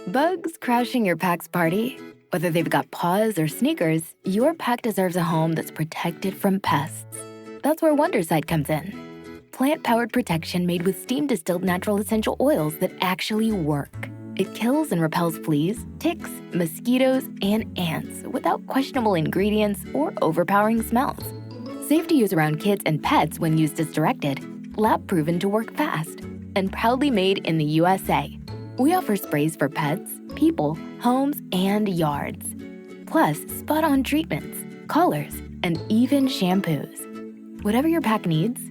Bugs crashing your pack's party? Whether they've got paws or sneakers, your pack deserves a home that's protected from pests. That's where Wondercide comes in. Plant-powered protection made with steam-distilled natural essential oils that actually work. It kills and repels fleas, ticks, mosquitoes, and ants without questionable ingredients or overpowering smells. Safe to use around kids and pets when used as directed. Lab-proven to work fast. And proudly made in the USA. We offer sprays for pets, people, homes, and yards. Plus, spot-on treatments, collars, and even shampoos. Whatever your pack needs,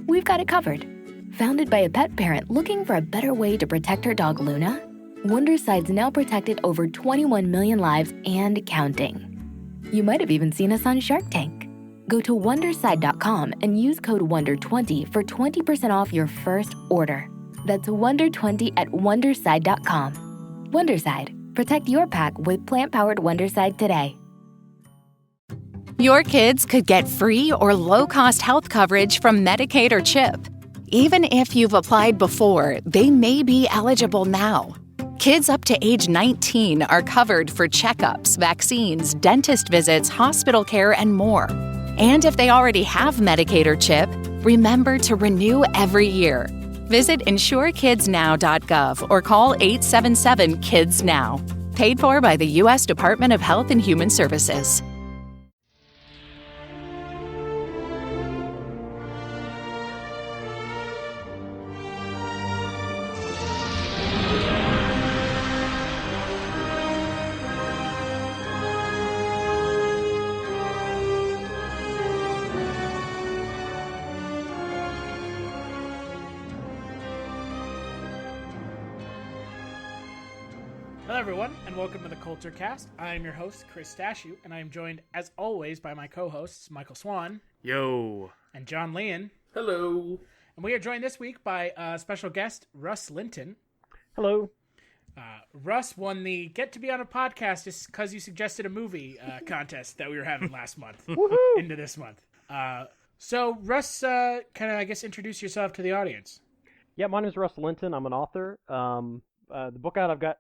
we've got it covered. Founded by a pet parent looking for a better way to protect her dog Luna, Wondercide's now protected over 21 million lives and counting. You might have even seen us on Shark Tank. Go to Wondercide.com and use code WONDER20 for 20% off your first order. That's WONDER20 at Wondercide.com. Wondercide. Protect your pack with plant-powered Wondercide today. Your kids could get free or low-cost health coverage from Medicaid or CHIP. Even if you've applied before, they may be eligible now. Kids up to age 19 are covered for checkups, vaccines, dentist visits, hospital care, and more. And if they already have Medicaid or CHIP, remember to renew every year. Visit insurekidsnow.gov or call 877-KIDS-NOW. Paid for by the U.S. Department of Health and Human Services. Hello, everyone, and welcome to the Kulturecast. I am your host, Chris Stachiw, and I am joined, as always, by my co-hosts, Michael Swan. Yo. And John Lein. Hello. And we are joined this week by special guest, Russ Linton. Hello. Russ won the Get to Be on a Podcast just because you suggested a movie contest that we were having last month into this month. So, Russ, kind of, I guess, introduce yourself to the audience. Yeah, my name is Russ Linton. I'm an author. The book I've got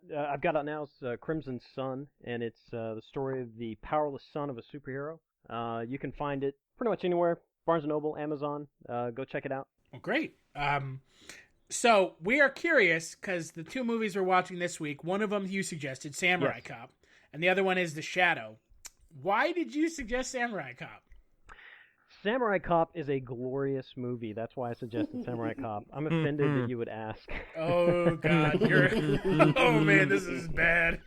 out now is Crimson Sun, and it's the story of the powerless son of a superhero. You can find it pretty much anywhere: Barnes & Noble, Amazon. Go check it out. Well, great. So we are curious because the two movies we're watching this week, one of them you suggested, Samurai Cop, and the other one is The Shadow. Why did you suggest Samurai Cop? Samurai Cop is a glorious movie. That's why I suggested Samurai Cop. I'm offended that you would ask. Oh God, oh man, this is bad.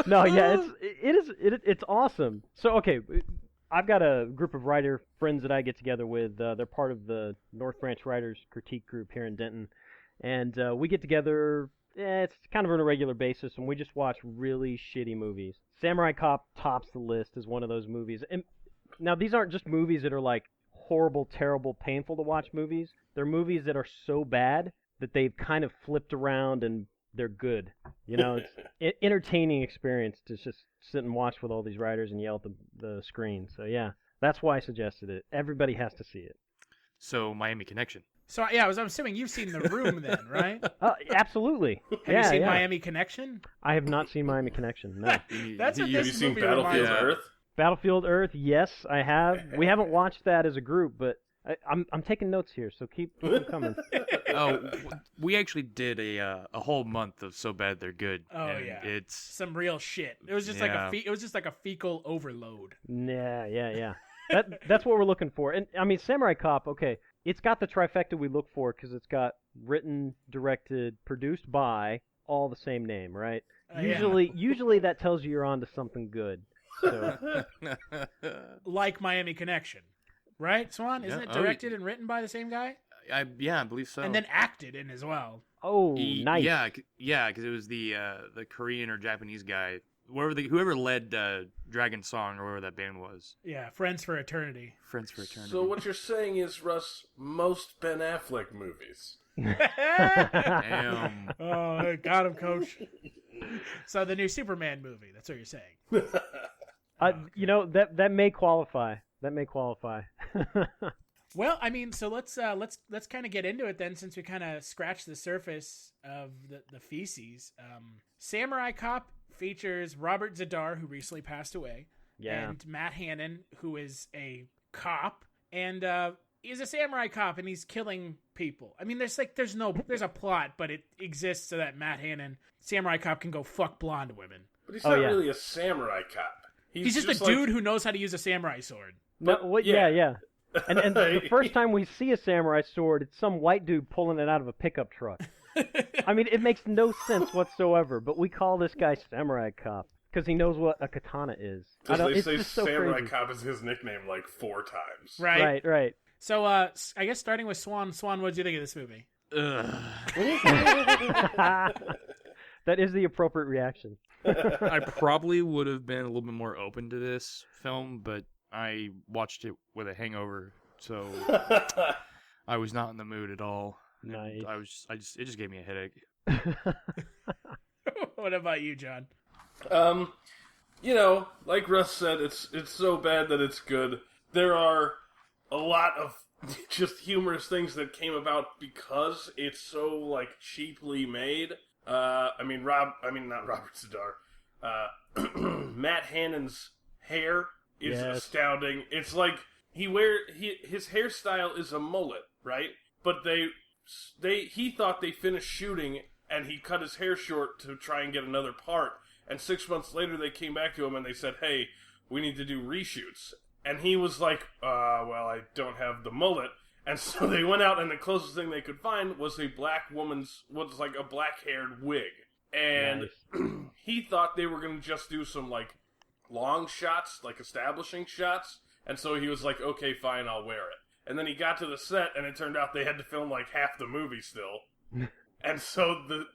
No, yeah, it's awesome. So okay, I've got a group of writer friends that I get together with. They're part of the North Branch Writers Critique Group here in Denton, and we get together. It's kind of on a regular basis, and we just watch really shitty movies. Samurai Cop tops the list as one of those movies. And now, these aren't just movies that are like horrible, terrible, painful to watch movies. They're movies that are so bad that they've kind of flipped around and they're good. You know, it's an entertaining experience to just sit and watch with all these writers and yell at the screen. So, yeah, that's why I suggested it. Everybody has to see it. So, Miami Connection. So, yeah, I'm assuming you've seen The Room then, right? Absolutely. Have you seen Miami Connection? I have not seen Miami Connection, no. That's what Have you seen Battlefield Earth? Battlefield Earth, yes, I have. We haven't watched that as a group, but I'm taking notes here, so keep them coming. Oh, we actually did a whole month of So Bad They're Good. Oh yeah, it's some real shit. It was just like a fecal overload. Yeah. That's what we're looking for. And I mean, Samurai Cop. Okay, it's got the trifecta we look for because it's got written, directed, produced by all the same name, right? Usually that tells you you're onto something good. So. Like Miami Connection, right, Swan? Isn't it directed and written by the same guy? I believe so. And then acted in as well. Oh, nice. Yeah, because it was the Korean or Japanese guy, whoever led Dragon Song or whatever that band was. Yeah, Friends for Eternity. So what you're saying is, Russ, most Ben Affleck movies. Damn. Oh, got him, Coach. So the new Superman movie. That's what you're saying. You know, that may qualify. Well, I mean, so let's kind of get into it then, since we kind of scratched the surface of the feces. Samurai Cop features Robert Z'Dar, who recently passed away, and Matt Hannon, who is a cop, and he's a samurai cop, and he's killing people. I mean, there's a plot, but it exists so that Matt Hannon, samurai cop, can go fuck blonde women. But he's not really a samurai cop. He's just a dude who knows how to use a samurai sword. Yeah. And the first time we see a samurai sword, it's some white dude pulling it out of a pickup truck. I mean, it makes no sense whatsoever, but we call this guy Samurai Cop because he knows what a katana is. They say Samurai Cop is his nickname like 4 times. Right. So, I guess starting with Swan. Swan, what did you think of this movie? That is the appropriate reaction. I probably would have been a little bit more open to this film, but I watched it with a hangover, so I was not in the mood at all. Nice. It just gave me a headache. What about you, John? Like Russ said, it's so bad that it's good. There are a lot of just humorous things that came about because it's so like cheaply made. Not Robert Z'Dar. Matt Hannon's hair is astounding. It's like his hairstyle is a mullet, right? But he thought they finished shooting and he cut his hair short to try and get another part. And 6 months later they came back to him and they said, "Hey, we need to do reshoots." And he was like, well, I don't have the mullet. And so they went out, and the closest thing they could find was a black-haired wig. And he thought they were going to just do some, like, long shots, like establishing shots. And so he was like, okay, fine, I'll wear it. And then he got to the set, and it turned out they had to film, like, half the movie still. And so the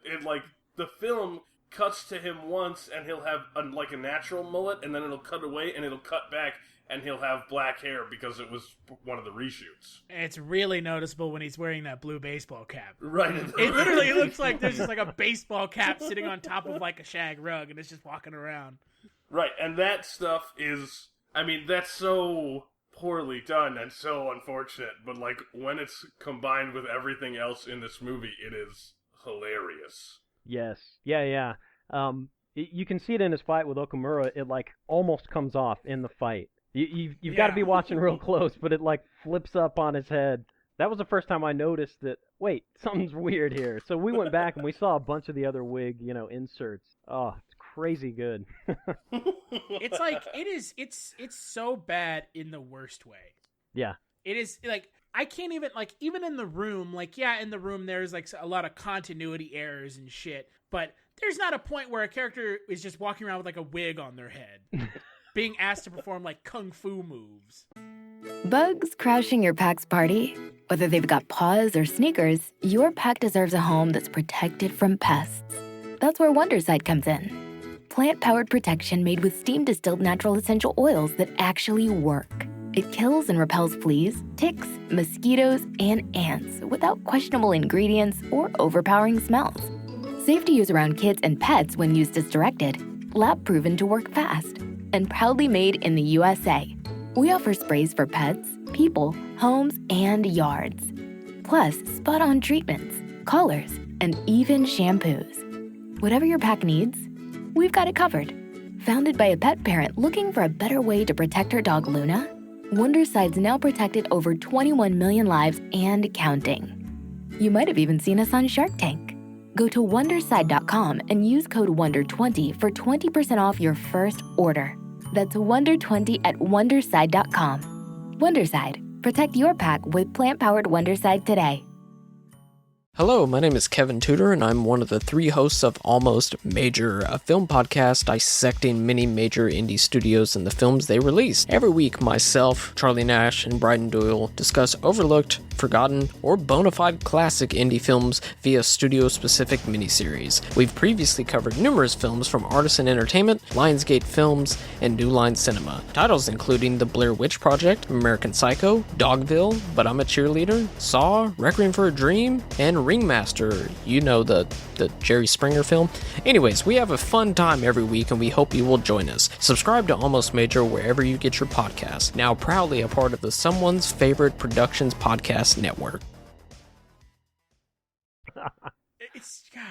film cuts to him once, and he'll have, a natural mullet, and then it'll cut away, and it'll cut back, and he'll have black hair because it was one of the reshoots. And it's really noticeable when he's wearing that blue baseball cap. Right. It literally looks like there's just like a baseball cap sitting on top of like a shag rug, and it's just walking around. Right, and that stuff is, that's so poorly done and so unfortunate, but like when it's combined with everything else in this movie, it is hilarious. Yes. Yeah. You can see it in his fight with Okamura. It like almost comes off in the fight. You've got to be watching real close, but it like flips up on his head. That was the first time I noticed that, wait, something's weird here. So we went back and we saw a bunch of the other wig, inserts. Oh, it's crazy good. It's like, it's so bad in the worst way. Yeah. It is like, I can't even, like, even in the room, like, yeah, in the room there's like a lot of continuity errors and shit, but there's not a point where a character is just walking around with like a wig on their head. Being asked to perform like kung fu moves. Bugs crashing your pack's party? Whether they've got paws or sneakers, your pack deserves a home that's protected from pests. That's where Wondercide comes in. Plant-powered protection made with steam-distilled natural essential oils that actually work. It kills and repels fleas, ticks, mosquitoes, and ants without questionable ingredients or overpowering smells. Safe to use around kids and pets when used as directed. Lab-proven to work fast. And proudly made in the USA. We offer sprays for pets, people, homes, and yards. Plus, spot-on treatments, collars, and even shampoos. Whatever your pack needs, we've got it covered. Founded by a pet parent looking for a better way to protect her dog Luna, Wondercide's now protected over 21 million lives and counting. You might have even seen us on Shark Tank. Go to Wondercide.com and use code WONDER20 for 20% off your first order. That's WONDER20 at Wondercide.com. Wondercide. Protect your pack with plant-powered Wondercide today. Hello, my name is Kevin Tudor, and I'm one of the 3 hosts of Almost Major, a film podcast dissecting many major indie studios and the films they release. Every week, myself, Charlie Nash, and Bryden Doyle discuss overlooked forgotten, or bona fide classic indie films via studio-specific miniseries. We've previously covered numerous films from Artisan Entertainment, Lionsgate Films, and New Line Cinema. Titles including The Blair Witch Project, American Psycho, Dogville, But I'm a Cheerleader, Saw, Requiem for a Dream, and Ringmaster. You know, the Jerry Springer film. Anyways, we have a fun time every week and we hope you will join us. Subscribe to Almost Major wherever you get your podcasts. Now proudly a part of the Someone's Favorite Productions podcast network. It's, God,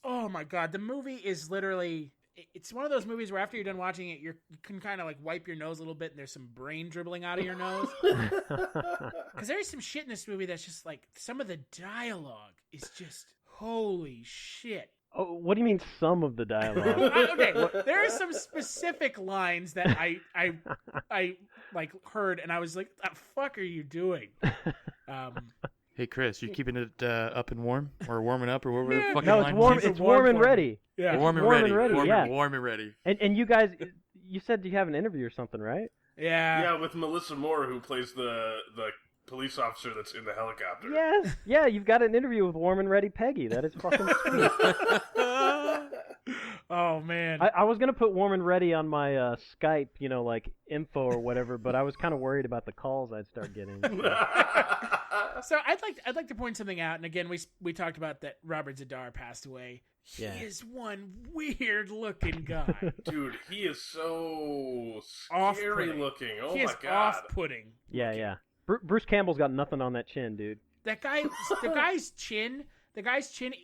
oh my God. The movie is literally, it's one of those movies where after you're done watching it, you can kind of like wipe your nose a little bit and there's some brain dribbling out of your nose. Because there's some shit in this movie that's just like, some of the dialogue is just, holy shit. Oh, what do you mean some of the dialogue? Okay, there are some specific lines that I like heard and I was like, what the fuck are you doing? Hey Chris, you keeping it up and warm, or warming up, or whatever the fucking No, line it's warm. was? It's warm and ready. Yeah, Warm and warm ready. and ready, yeah. Warm and ready. And you guys, you said you have an interview or something, right? yeah. Yeah, with Melissa Moore, who plays the police officer that's in the helicopter. Yes. Yeah, you've got an interview with Warm and Ready Peggy. That is fucking sweet. Oh man, I was gonna put Warm and Ready on my Skype, like info or whatever, but I was kind of worried about the calls I'd start getting. So I'd like to point something out, and again we talked about that Robert Z'Dar passed away. He Yeah. is one weird looking guy. Dude, he is so scary Off-putting. looking. Oh He my is god. off-putting. Yeah. Bruce Campbell's got nothing on that chin, dude. That guy, the guy's chin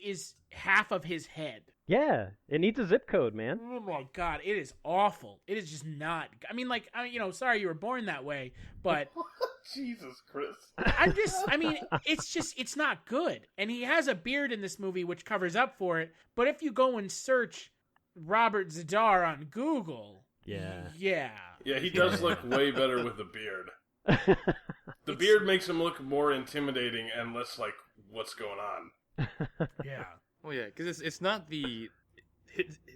is half of his head. Yeah, it needs a zip code, man. Oh my god, it is awful. It is just not. I mean, like, sorry you were born that way, but Jesus, Chris. it's not good. And he has a beard in this movie which covers up for it. But if you go and search Robert Z'Dar on Google, Yeah, he does look way better with the beard. The beard makes him look more intimidating and less like what's going on. yeah. Well, yeah, because it's not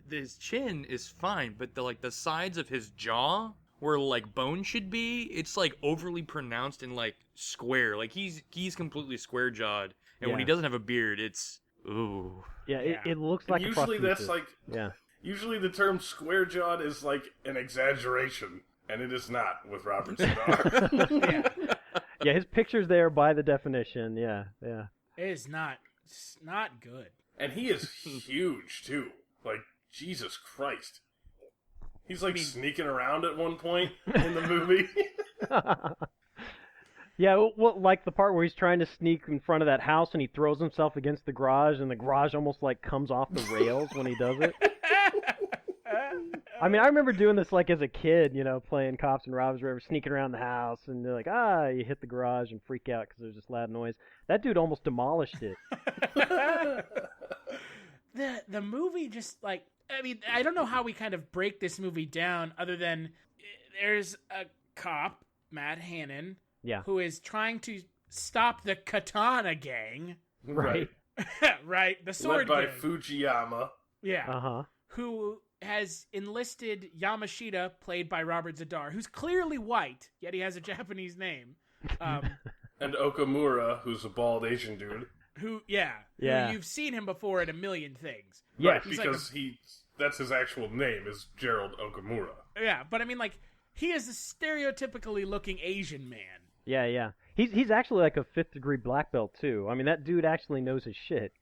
his chin is fine, but the sides of his jaw where like bone should be, it's like overly pronounced and like square. Like he's completely square jawed, and when he doesn't have a beard, it's ooh. Yeah, it looks like Usually a that's prosthesis. like Usually the term square jawed is like an exaggeration, and it is not with Robert Z'Dar. Yeah, his picture's there by the definition. Yeah. It is not. It's not good. And he is huge too. Like, Jesus Christ. He's like sneaking around at one point in the movie. Yeah, well, like the part where he's trying to sneak in front of that house and he throws himself against the garage and the garage almost like comes off the rails when he does it. I mean, I remember doing this like as a kid, playing cops and robbers, whatever, sneaking around the house, and they're like, you hit the garage and freak out because there's this loud noise. That dude almost demolished it. The movie just like, I don't know how we kind of break this movie down other than there's a cop, Matt Hannon, who is trying to stop the Katana gang. Right. Right, the sword Led by gang. Fujiyama. Yeah. Uh-huh. Who has enlisted Yamashita, played by Robert Z'Dar, who's clearly white, yet he has a Japanese name. And Okamura, who's a bald Asian dude. Who you've seen him before in a million things. Yeah, Right, because that's his actual name, is Gerald Okamura. Yeah, but he is a stereotypically looking Asian man. Yeah. He's actually like a 5th degree black belt too. I mean, that dude actually knows his shit.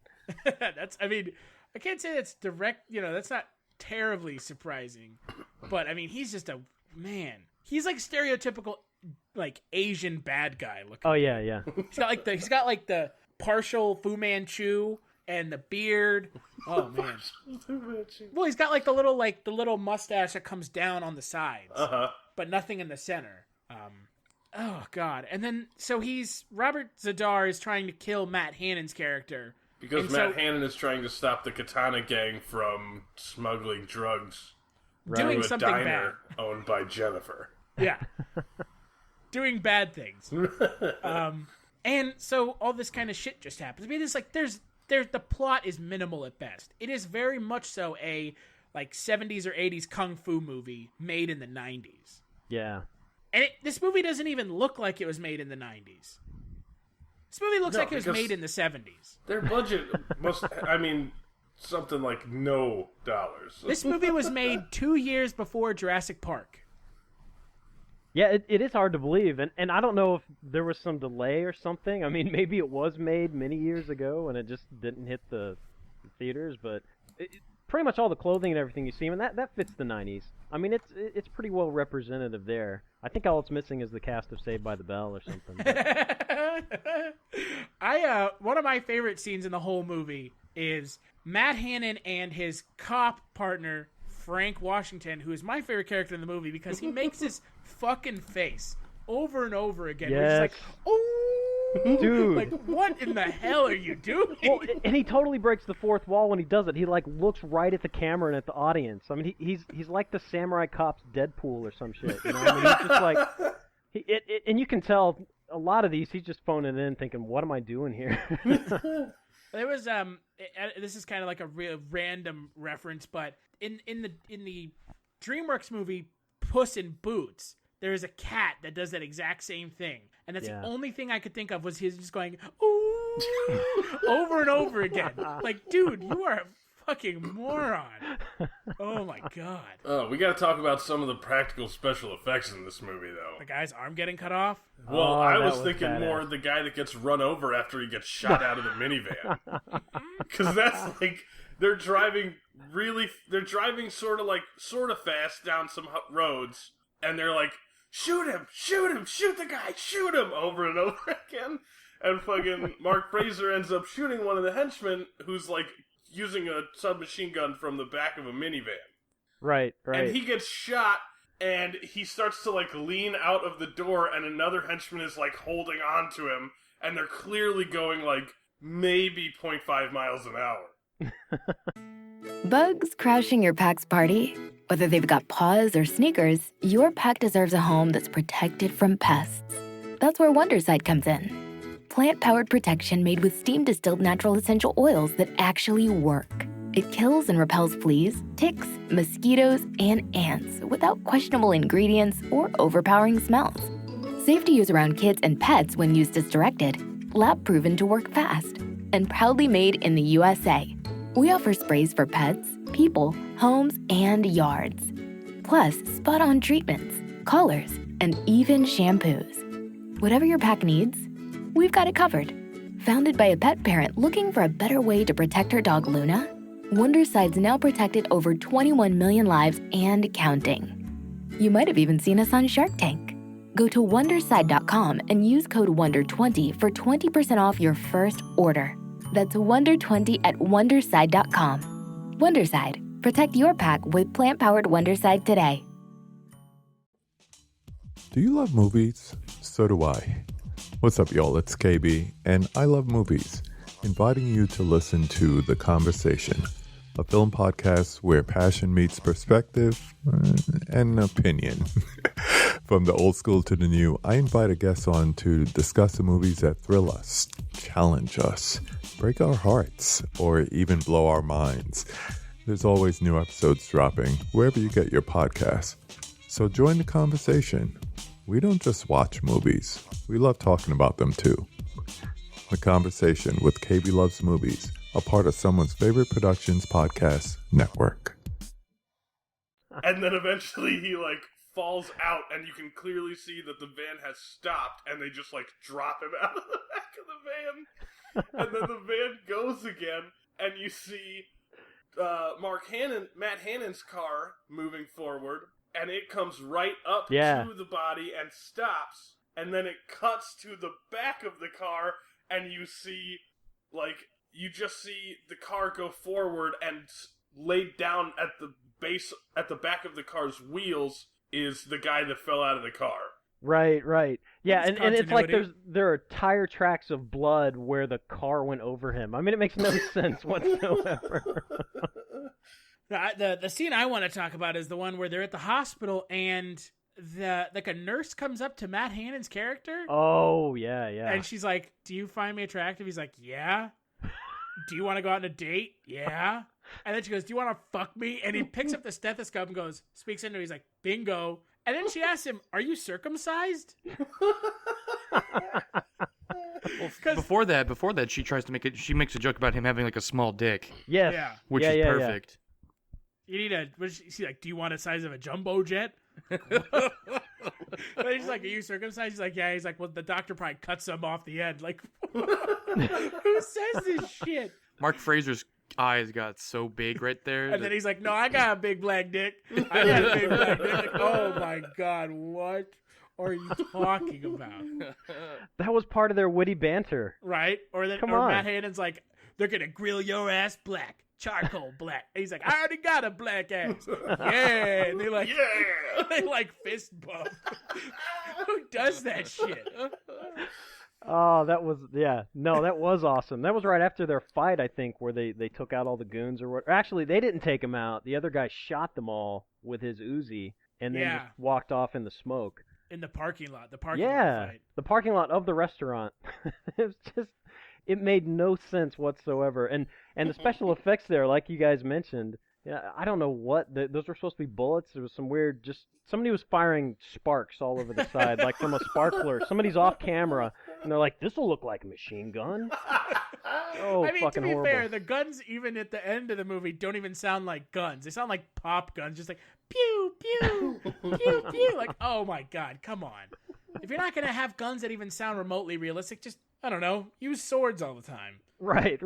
I can't say that's direct, that's not terribly surprising. But he's just a man. He's like stereotypical like Asian bad guy looking. Oh yeah. He's got like the partial Fu Manchu and the beard. Oh man. Well, he's got like the little mustache that comes down on the sides. But nothing in the center. Oh god. And then so Robert Z'Dar is trying to kill Matt Hannon's character. Because Matt Hannon is trying to stop the Katana gang from smuggling drugs doing to a something diner bad. owned by Jennifer. Yeah. Doing bad things. And so all this kind of shit just happens. It's like the plot is minimal at best. It is very much so a like 70s or 80s kung fu movie made in the 90s. Yeah. And this movie doesn't even look like it was made in the 90s. This movie looks No, like it was because made in the 70s. Their budget must, something like no dollars. This movie was made 2 years before Jurassic Park. Yeah, it is hard to believe, and I don't know if there was some delay or something. I mean, maybe it was made many years ago and it just didn't hit the theaters, but pretty much all the clothing and everything you see, and that fits the 90s. I mean, it's pretty well representative there. I think all it's missing is the cast of Saved by the Bell or something. One of my favorite scenes in the whole movie is Matt Hannon and his cop partner Frank Washington, who is my favorite character in the movie because he makes this fucking face over and over again. Yes. Where he's like, oh, dude, like what in the hell are you doing? Well, and he totally breaks the fourth wall when he does it. He like looks right at the camera and at the audience. I mean, he's like the Samurai Cop's Deadpool or some shit. You know, I mean, he's just like, and you can tell a lot of these he's just phoning it in, thinking, "What am I doing here?" There was this is kind of like a real random reference, but in the DreamWorks movie Puss in Boots, there is a cat that does that exact same thing, and that's the only thing I could think of was his just going ooh over and over again. Like, dude, you are a fucking moron. Oh my god. Oh, we got to talk about some of the practical special effects in this movie, though. The guy's arm getting cut off. Well, I was thinking badass. more the guy that gets run over after he gets shot out of the minivan. Because that's like, they're driving sort of fast down some roads, and they're like, shoot him, shoot the guy, shoot him, over and over again. And fucking Mark Fraser ends up shooting one of the henchmen who's like using a submachine gun from the back of a minivan. Right. And he gets shot, and he starts to like lean out of the door, and another henchman is like holding on to him, and they're clearly going like maybe 0.5 miles an hour. Bugs crashing your pack's party? Whether they've got paws or sneakers, your pack deserves a home that's protected from pests. That's where Wondercide comes in. Plant-powered protection made with steam-distilled natural essential oils that actually work. It kills and repels fleas, ticks, mosquitoes, and ants without questionable ingredients or overpowering smells. Safe to use around kids and pets when used as directed, lab-proven to work fast, and proudly made in the USA. We offer sprays for pets, people, homes, and yards. Plus, spot-on treatments, collars, and even shampoos. Whatever your pack needs, we've got it covered. Founded by a pet parent looking for a better way to protect her dog Luna, Wondercide's now protected over 21 million lives and counting. You might have even seen us on Shark Tank. Go to Wondercide.com and use code WONDER20 for 20% off your first order. That's WONDER20 at Wondercide.com. Wondercide. Protect your pack with plant-powered Wondercide today. Do you love movies? So do I. What's up, y'all? It's KB, and I love movies. Inviting you to listen to The Conversation, a film podcast where passion meets perspective and opinion. From the old school to the new, I invite a guest on to discuss the movies that thrill us, challenge us, break our hearts, or even blow our minds. There's always new episodes dropping wherever you get your podcasts. So join the conversation. We don't just watch movies. We love talking about them too. The Conversation with KB Loves Movies, a part of Someone's Favorite Productions podcast network. And then eventually he like falls out, and you can clearly see that the van has stopped, and they just like drop him out of the back of the van. And then the van goes again, and you see Matt Hannon's car moving forward, and it comes right up to the body and stops, and then it cuts to the back of the car, and you see, like, you just see the car go forward, and laid down at the base, at the back of the car's wheels, is the guy that fell out of the car. Right. Yeah, and it's like there are tire tracks of blood where the car went over him. I mean, it makes no sense whatsoever. The scene I want to talk about is the one where they're at the hospital and a nurse comes up to Matt Hannon's character. Oh, yeah. And she's like, "Do you find me attractive?" He's like, "Yeah." "Do you want to go out on a date?" "Yeah." And then she goes, "Do you want to fuck me?" And he picks up the stethoscope and speaks into it. He's like, "Bingo." And then she asks him, "Are you circumcised?" Well, before that, she tries to make it. She makes a joke about him having like a small dick, Yes. Yeah. which is perfect. You need a. What is she like? Do you want a size of a jumbo jet? He's like, are you circumcised? He's like, yeah. He's like, well, the doctor probably cut some off the end. Like, who says this shit? Mark Fraser's eyes got so big right there. And then he's like, no, I got a big black dick. I got a big black dick. Like, oh my god, what are you talking about? That was part of their witty banter. Right? Or then Come or on. Matt Hannon's like, they're gonna grill your ass black. Charcoal black. And he's like, I already got a black ass. Yeah. And they like, they like fist bump. Who does that shit? Oh, that was that was awesome. That was right after their fight, I think, where they took out all the goons or what. Actually, they didn't take them out. The other guy shot them all with his Uzi and then just walked off in the smoke. In the parking lot. The parking lot fight. The parking lot of the restaurant. It was just, it made no sense whatsoever. And the special effects there, like you guys mentioned, I don't know what those were supposed to be bullets. There was some weird, just somebody was firing sparks all over the side, like from a sparkler. Somebody's off camera, and they're like, "This will look like a machine gun." Oh, I mean, fucking to be horrible. fair, the guns even at the end of the movie don't even sound like guns. They sound like pop guns, just like pew pew pew pew. Like, oh my god, come on! If you're not gonna have guns that even sound remotely realistic, just I don't know, use swords all the time. Right.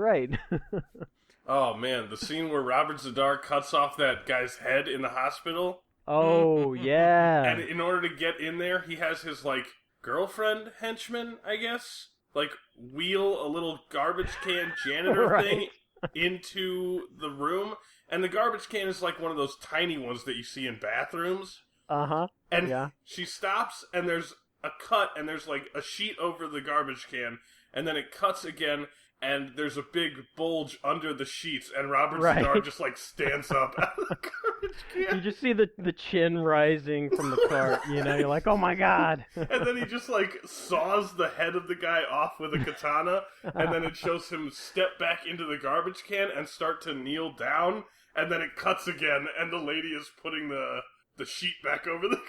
Oh man, the scene where Robert Z'Dar cuts off that guy's head in the hospital. Oh yeah. And in order to get in there, he has his like girlfriend henchman, I guess, like wheel a little garbage can janitor Right. thing into the room, and the garbage can is like one of those tiny ones that you see in bathrooms. And Yeah. she stops, and there's a cut, and there's like a sheet over the garbage can, and then it cuts again, and there's a big bulge under the sheets, and Robert Right. Z'Dar just like stands up out of the garbage can. You just see the chin rising from the cart. You're like, oh my god. And then he just like saws the head of the guy off with a katana, and then it shows him step back into the garbage can and start to kneel down, and then it cuts again, and the lady is putting the sheet back over the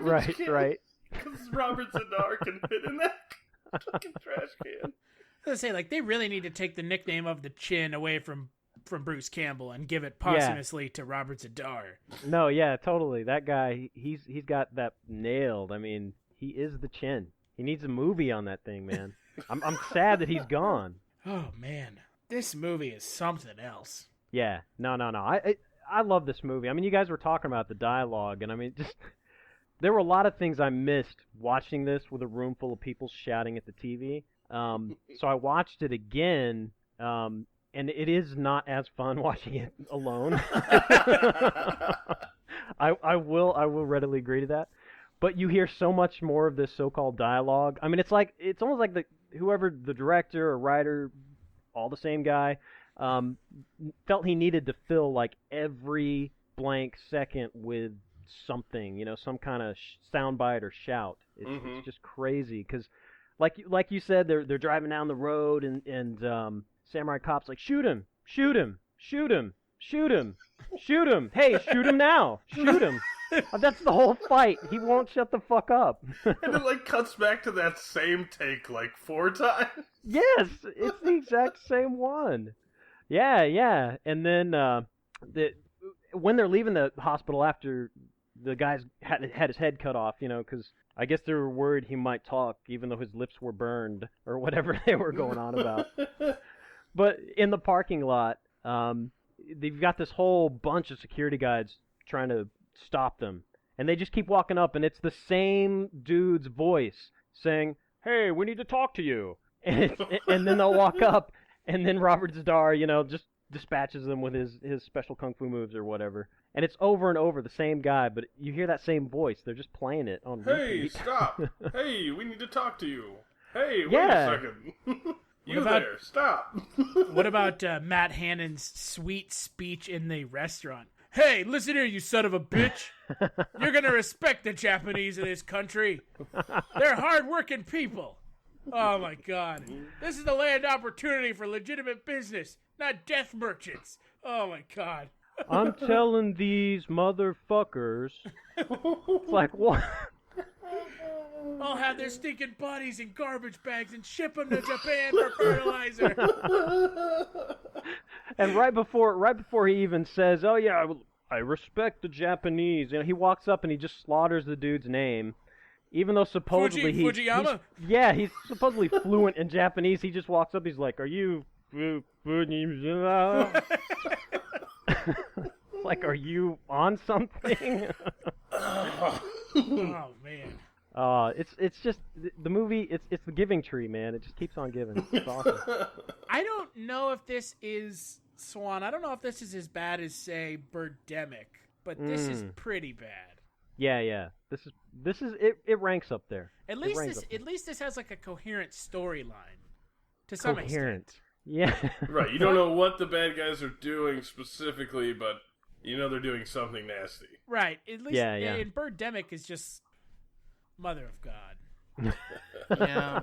garbage can. Right. Because Robert Z'Dar can fit in that fucking trash can. I was gonna say, like, they really need to take the nickname of the Chin away from Bruce Campbell and give it posthumously to Robert Z'Dar. No, yeah, totally. That guy, he's got that nailed. I mean, he is the Chin. He needs a movie on that thing, man. I'm sad that he's gone. Oh man, this movie is something else. Yeah, no. I love this movie. I mean, you guys were talking about the dialogue, and I mean, just there were a lot of things I missed watching this with a room full of people shouting at the TV. So I watched it again, and it is not as fun watching it alone. I will readily agree to that. But you hear so much more of this so-called dialogue. I mean, it's almost like whoever the director or writer, all the same guy, felt he needed to fill like every blank second with something, some kind of soundbite or shout. It's just crazy because. Like you said, they're driving down the road and Samurai Cop's like, shoot him, shoot him, shoot him, shoot him, shoot him. Hey, shoot him now, shoot him. That's the whole fight. He won't shut the fuck up. And it like cuts back to that same take like 4 times. Yes, it's the exact same one. Yeah. And then when they're leaving the hospital after the guy's had his head cut off, because I guess they were worried he might talk, even though his lips were burned or whatever they were going on about. But in the parking lot, they've got this whole bunch of security guards trying to stop them, and they just keep walking up, and it's the same dude's voice saying, "Hey, we need to talk to you," and then they'll walk up, and then Robert Z'Dar, just dispatches them with his special kung fu moves or whatever. And it's over and over the same guy, but you hear that same voice. They're just playing it on Hey, repeat. stop! Hey, we need to talk to you. Hey, wait Yeah. a second. You about- there, stop. What about Matt Hannon's sweet speech in the restaurant? Hey, listen here, you son of a bitch. You're going to respect the Japanese in this country. They're hard-working people. Oh, my God. This is the land opportunity for legitimate business, not death merchants. Oh, my God. I'm telling these motherfuckers. It's like, what? I'll have their stinking bodies in garbage bags and ship them to Japan for fertilizer. And right before he even says, "Oh yeah, I respect the Japanese," he walks up and he just slaughters the dude's name, even though supposedly Fujiyama. he's supposedly fluent in Japanese. He just walks up, he's like, "Are you Fujiyama?" Like, are you on something? Oh man. It's just the movie. It's the giving tree, man. It just keeps on giving. It's awesome. I don't know if this is Swan. I don't know if this is as bad as say Birdemic, but this is pretty bad. Yeah. This is it. It ranks up there. At least this has like a coherent storyline to some extent. Yeah. Right. You don't know what the bad guys are doing specifically, but you know they're doing something nasty. Right. At least in Birdemic is just Mother of God. Yeah.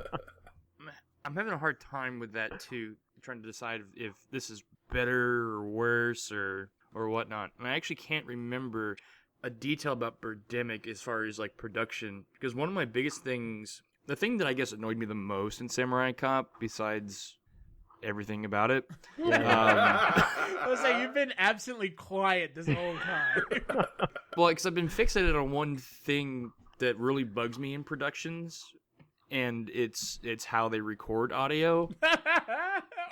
I'm having a hard time with that too, trying to decide if this is better or worse or whatnot. And I actually can't remember a detail about Birdemic as far as like production, because one of my biggest things, the thing that I guess annoyed me the most in Samurai Cop, besides everything about it. I was like, you've been absolutely quiet this whole time. Well, because I've been fixated on one thing that really bugs me in productions, and it's how they record audio.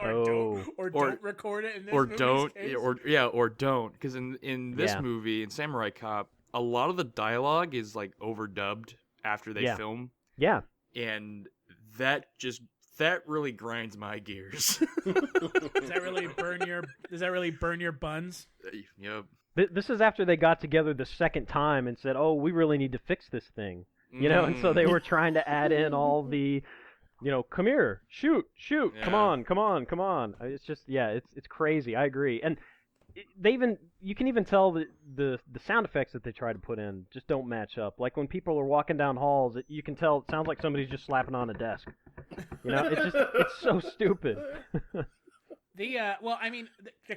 Or don't record it in this movie's case. Or don't, because in this movie, in Samurai Cop, a lot of the dialogue is like overdubbed after they film. Yeah. And that really grinds my gears. Does that really burn your buns? Yep. This is after they got together the second time and said, "Oh, we really need to fix this thing," and so they were trying to add in all the, come here, shoot, yeah. come on. It's just, it's crazy. I agree, and you can even tell that the sound effects that they try to put in just don't match up. Like when people are walking down halls, you can tell it sounds like somebody's just slapping on a desk. It's so stupid. The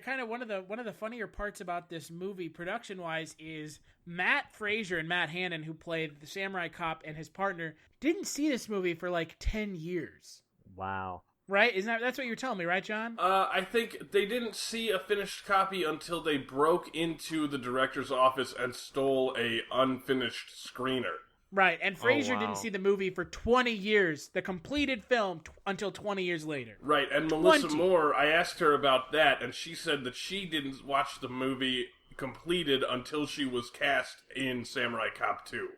kind of one of the funnier parts about this movie production wise is Matt Fraser and Matt Hannon, who played the Samurai Cop and his partner, didn't see this movie for like 10 years. Wow. Right? That's what you're telling me, right, John? I think they didn't see a finished copy until they broke into the director's office and stole a unfinished screener. Right, and Fraser wow. didn't see the movie for 20 years, the completed film, until 20 years later. Right, and Melissa Moore, I asked her about that, and she said that she didn't watch the movie completed until she was cast in Samurai Cop 2.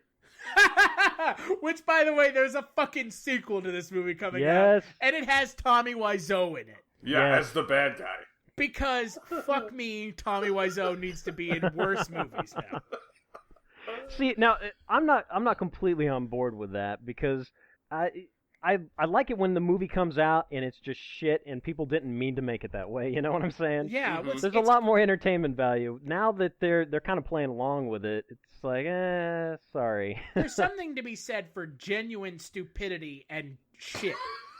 Which, by the way, there's a fucking sequel to this movie coming out, and it has Tommy Wiseau in it. Yeah, as the bad guy. Because, fuck me, Tommy Wiseau needs to be in worse movies now. See, now I'm not completely on board with that, because I like it when the movie comes out and it's just shit and people didn't mean to make it that way. You know what I'm saying? Yeah, there's a lot more entertainment value now that they're kind of playing along with it. It's like, sorry. There's something to be said for genuine stupidity and shit.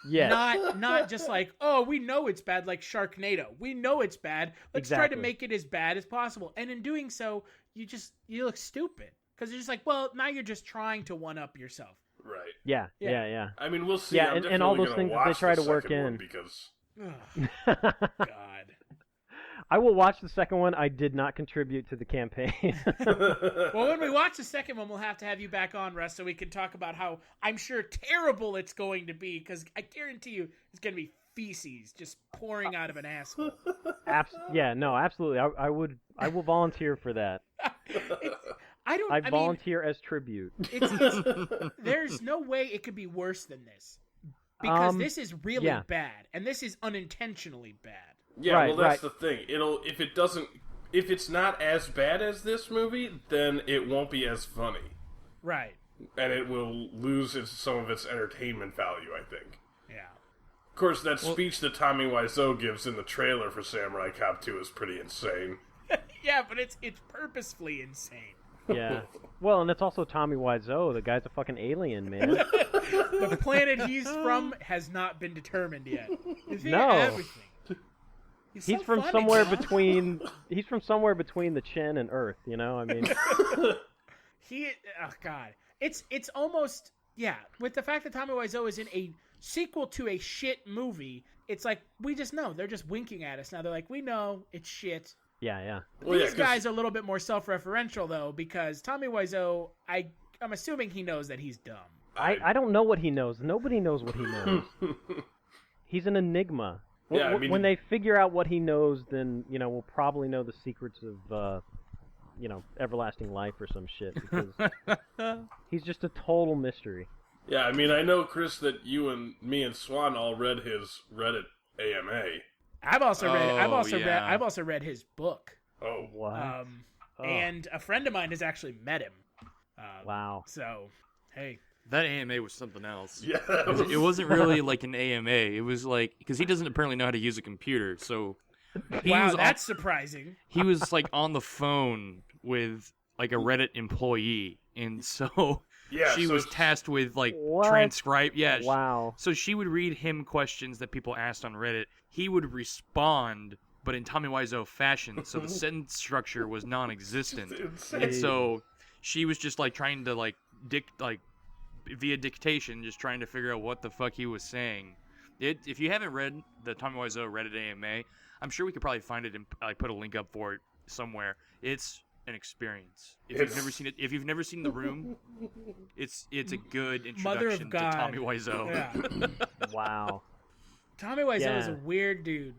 Yeah. Not just like, oh, we know it's bad, like Sharknado. We know it's bad. Let's try to make it as bad as possible. And in doing so, you look stupid. Because you're just like, well, now you're just trying to one-up yourself. Right. Yeah. I mean, we'll see. Yeah, and all those things that they try to work in. Because... God. I will watch the second one. I did not contribute to the campaign. Well, when we watch the second one, we'll have to have you back on, Russ, so we can talk about how I'm sure terrible it's going to be, because I guarantee you it's going to be feces just pouring out of an asshole. Absolutely. I will volunteer for that. I volunteer as tribute. There's no way it could be worse than this, because this is really bad, and this is unintentionally bad. Yeah, well, that's the thing. If it's not as bad as this movie, then it won't be as funny. Right. And it will lose some of its entertainment value, I think. Yeah. Of course, that speech that Tommy Wiseau gives in the trailer for Samurai Cop 2 is pretty insane. Yeah, but it's purposefully insane. Yeah. Well, and it's also Tommy Wiseau. The guy's a fucking alien, man. The planet he's from has not been determined yet. No. Everything. He's from somewhere between. He's from somewhere between the Chin and Earth. You know, I mean. Oh God, it's almost Yeah, with the fact that Tommy Wiseau is in a sequel to a shit movie, it's like, we just know. They're just winking at us. Now they're like, we know it's shit. Yeah. Well, These guys are a little bit more self-referential, though, because Tommy Wiseau, I'm assuming he knows that he's dumb. I don't know what he knows. Nobody knows what he knows. He's an enigma. Yeah, I mean, when they figure out what he knows, then, we'll probably know the secrets of, everlasting life or some shit, because he's just a total mystery. Yeah, I mean, I know, Chris, that you and me and Swan all read his Reddit AMA. I've also read his book. Oh, wow. And a friend of mine has actually met him. Wow. So, hey. That AMA was something else. Yeah. It wasn't really like an AMA. It was like, because he doesn't apparently know how to use a computer, so... That's surprising. He was like on the phone with like a Reddit employee, and so she was tasked with like transcribe. Yeah. Wow. So she would read him questions that people asked on Reddit. He would respond, but in Tommy Wiseau fashion, so the sentence structure was non-existent, and so she was just like trying to via dictation, just trying to figure out what the fuck he was saying. If you haven't read the Tommy Wiseau Reddit AMA, I'm sure we could probably find it and put a link up for it somewhere. It's an experience. If you've never seen The Room, it's a good introduction to Tommy Wiseau. Yeah. Wow. Tommy Wiseau is a weird dude.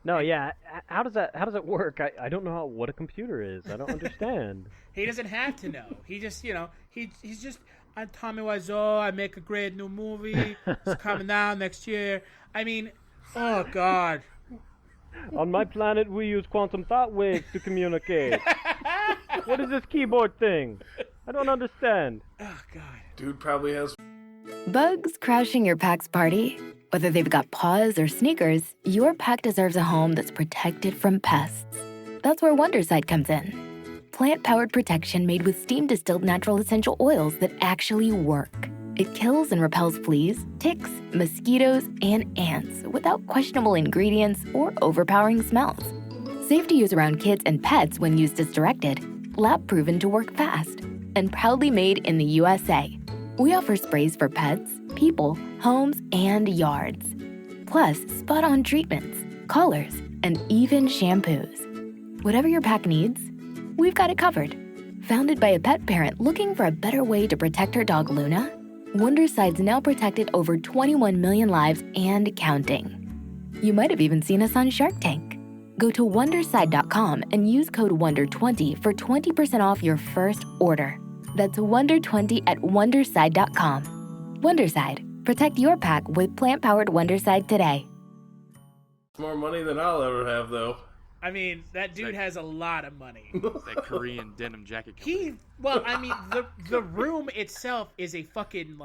No, yeah. How does that work? I don't know what a computer is. I don't understand. He doesn't have to know. He just, he's just, I'm Tommy Wiseau. I make a great new movie. It's coming out next year. I mean, oh God. On my planet, we use quantum thought waves to communicate. What is this keyboard thing? I don't understand. Oh God. Dude probably has... Bugs crashing your pack's party? Whether they've got paws or sneakers, your pack deserves a home that's protected from pests. That's where Wondercide comes in. Plant-powered protection made with steam-distilled natural essential oils that actually work. It kills and repels fleas, ticks, mosquitoes, and ants without questionable ingredients or overpowering smells. Safe to use around kids and pets when used as directed. Lab-proven to work fast. And proudly made in the USA. We offer sprays for pets, people, homes, and yards. Plus, spot-on treatments, collars, and even shampoos. Whatever your pack needs, we've got it covered. Founded by a pet parent looking for a better way to protect her dog Luna, Wondercide's now protected over 21 million lives and counting. You might have even seen us on Shark Tank. Go to Wondercide.com and use code WONDER20 for 20% off your first order. That's WONDER20 at Wondercide.com. Wondercide. Protect your pack with plant-powered Wondercide today. More money than I'll ever have, though. I mean, that dude has a lot of money. That Korean denim jacket company. The Room itself is a fucking,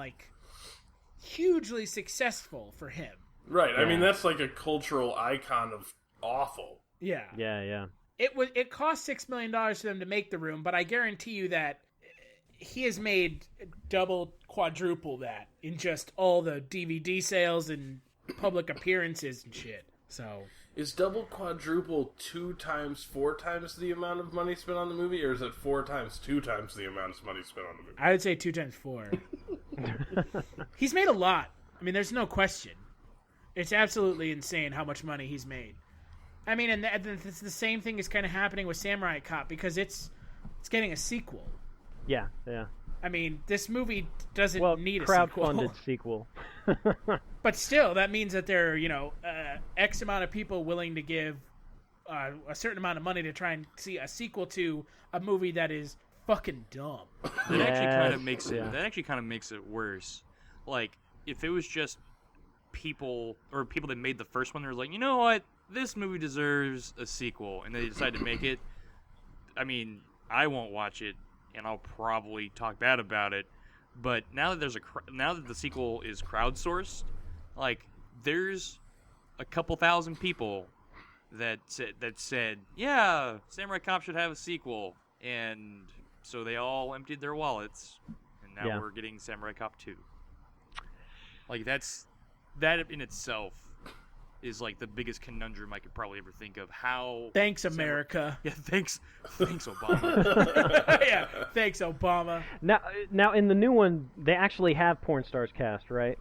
hugely successful for him. Right. Yeah. I mean, that's like a cultural icon of awful. Yeah. Yeah. It cost $6 million for them to make The Room, but I guarantee you that he has made double, quadruple that in just all the DVD sales and public appearances and shit. So... Is double, quadruple 2 times, 4 times the amount of money spent on the movie, or is it 4 times, 2 times the amount of money spent on the movie? I would say 2 times 4. He's made a lot. I mean, there's no question. It's absolutely insane how much money he's made. I mean, and it's the same thing is kind of happening with Samurai Cop because it's getting a sequel. Yeah. I mean, this movie doesn't need a crowdfunded sequel. But still, that means that there are, X amount of people willing to give a certain amount of money to try and see a sequel to a movie that is fucking dumb. That actually kind of makes it worse. Like, if it was just people that made the first one, they're like, you know what, this movie deserves a sequel, and they decide to make it. I mean, I won't watch it, and I'll probably talk bad about it. But now that the sequel is crowdsourced, there's a couple thousand people that said, yeah, Samurai Cop should have a sequel, and so they all emptied their wallets, and now we're getting Samurai Cop 2. That in itself is like the biggest conundrum I could probably ever think of. How? Thanks, America. Yeah, thanks, Obama. Yeah, thanks, Obama. Now in the new one, they actually have porn stars cast, right?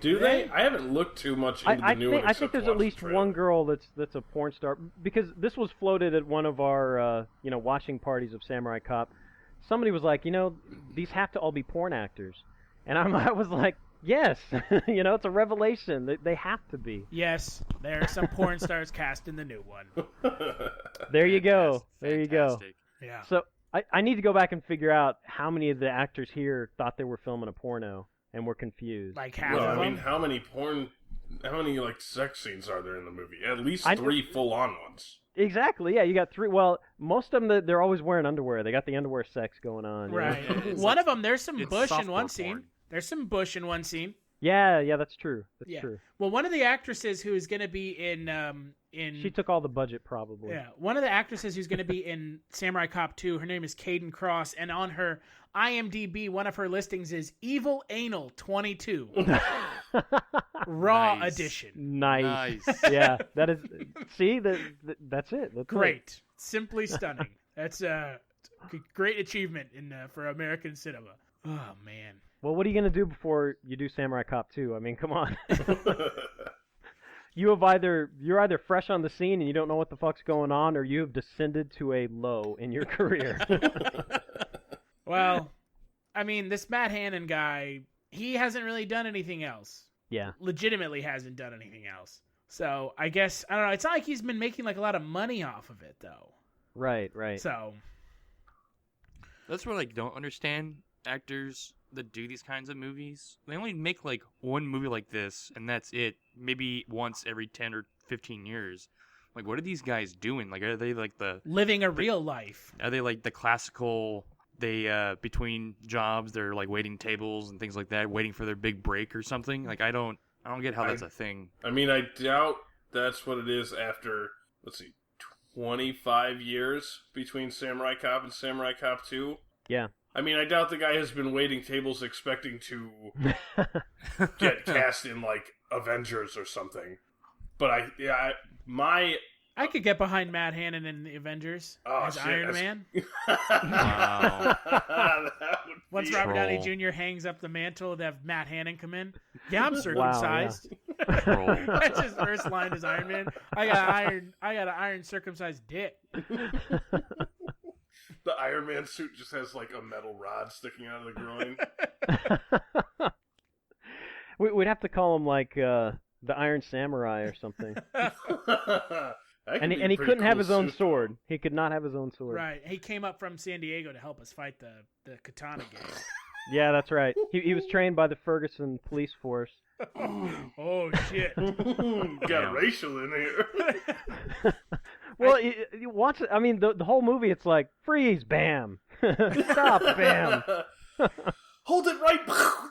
Do they? I haven't looked too much into the new one. I think there's at least one girl that's a porn star, because this was floated at one of our watching parties of Samurai Cop. Somebody was like, these have to all be porn actors, and I was like, yes, it's a revelation. They have to be. Yes, there are some porn stars cast in the new one. There you go. There you go. Yeah. So I need to go back and figure out how many of the actors here thought they were filming a porno and were confused. Like half Well, of I them. mean, how many like sex scenes are there in the movie? At least 3 full-on ones. Exactly. Yeah, you got 3. Well, most of them they're always wearing underwear. They got the underwear sex going on. Right. One of them, there's some bush in one softcore scene. porn. There's some bush in one scene. Yeah, that's true. That's true. Well, one of the actresses who is going to be in She took all the budget, probably. Yeah, one of the actresses who's going to be in Samurai Cop 2, her name is Caden Cross, and on her IMDb, one of her listings is Evil Anal 22. Raw Nice. edition. Nice. Yeah, that is. See, that's it. That's Great. Simply stunning. That's a great achievement for American cinema. Oh, man. Well, what are you gonna do before you do Samurai Cop 2? I mean, come on. You're either fresh on the scene and you don't know what the fuck's going on, or you have descended to a low in your career. Well, I mean, this Matt Hannon guy, he hasn't really done anything else. Yeah. Legitimately hasn't done anything else. So I guess, I don't know, it's not like he's been making like a lot of money off of it, though. Right. So That's what I don't understand. Actors that do these kinds of movies, they only make like one movie like this, and that's it. Maybe once every 10 or 15 years. Like, what are these guys doing? Like, are they like living a real life? Are they like the classical? They between jobs, they're like waiting tables and things like that, waiting for their big break or something. Like, I don't get how that's a thing. I mean, I doubt that's what it is after, 25 years between Samurai Cop and Samurai Cop 2. Yeah. I mean, I doubt the guy has been waiting tables expecting to get cast in, like, Avengers or something. But I could get behind Matt Hannon in the Avengers as Iron Man. Wow. Once Robert Downey Jr. hangs up the mantle to have Matt Hannon come in. Yeah, I'm circumcised. Troll. That's his first line as Iron Man. I got an iron circumcised dick. The Iron Man suit just has, like, a metal rod sticking out of the groin. We'd have to call him, like, the Iron Samurai or something. And he couldn't have his own sword. He could not have his own sword. Right. He came up from San Diego to help us fight the Katana gang. Yeah, that's right. He was trained by the Ferguson police force. Oh, shit. Got racial in here. Well, you watch it. I mean, the whole movie, it's like, freeze, bam. Stop, bam. Hold it right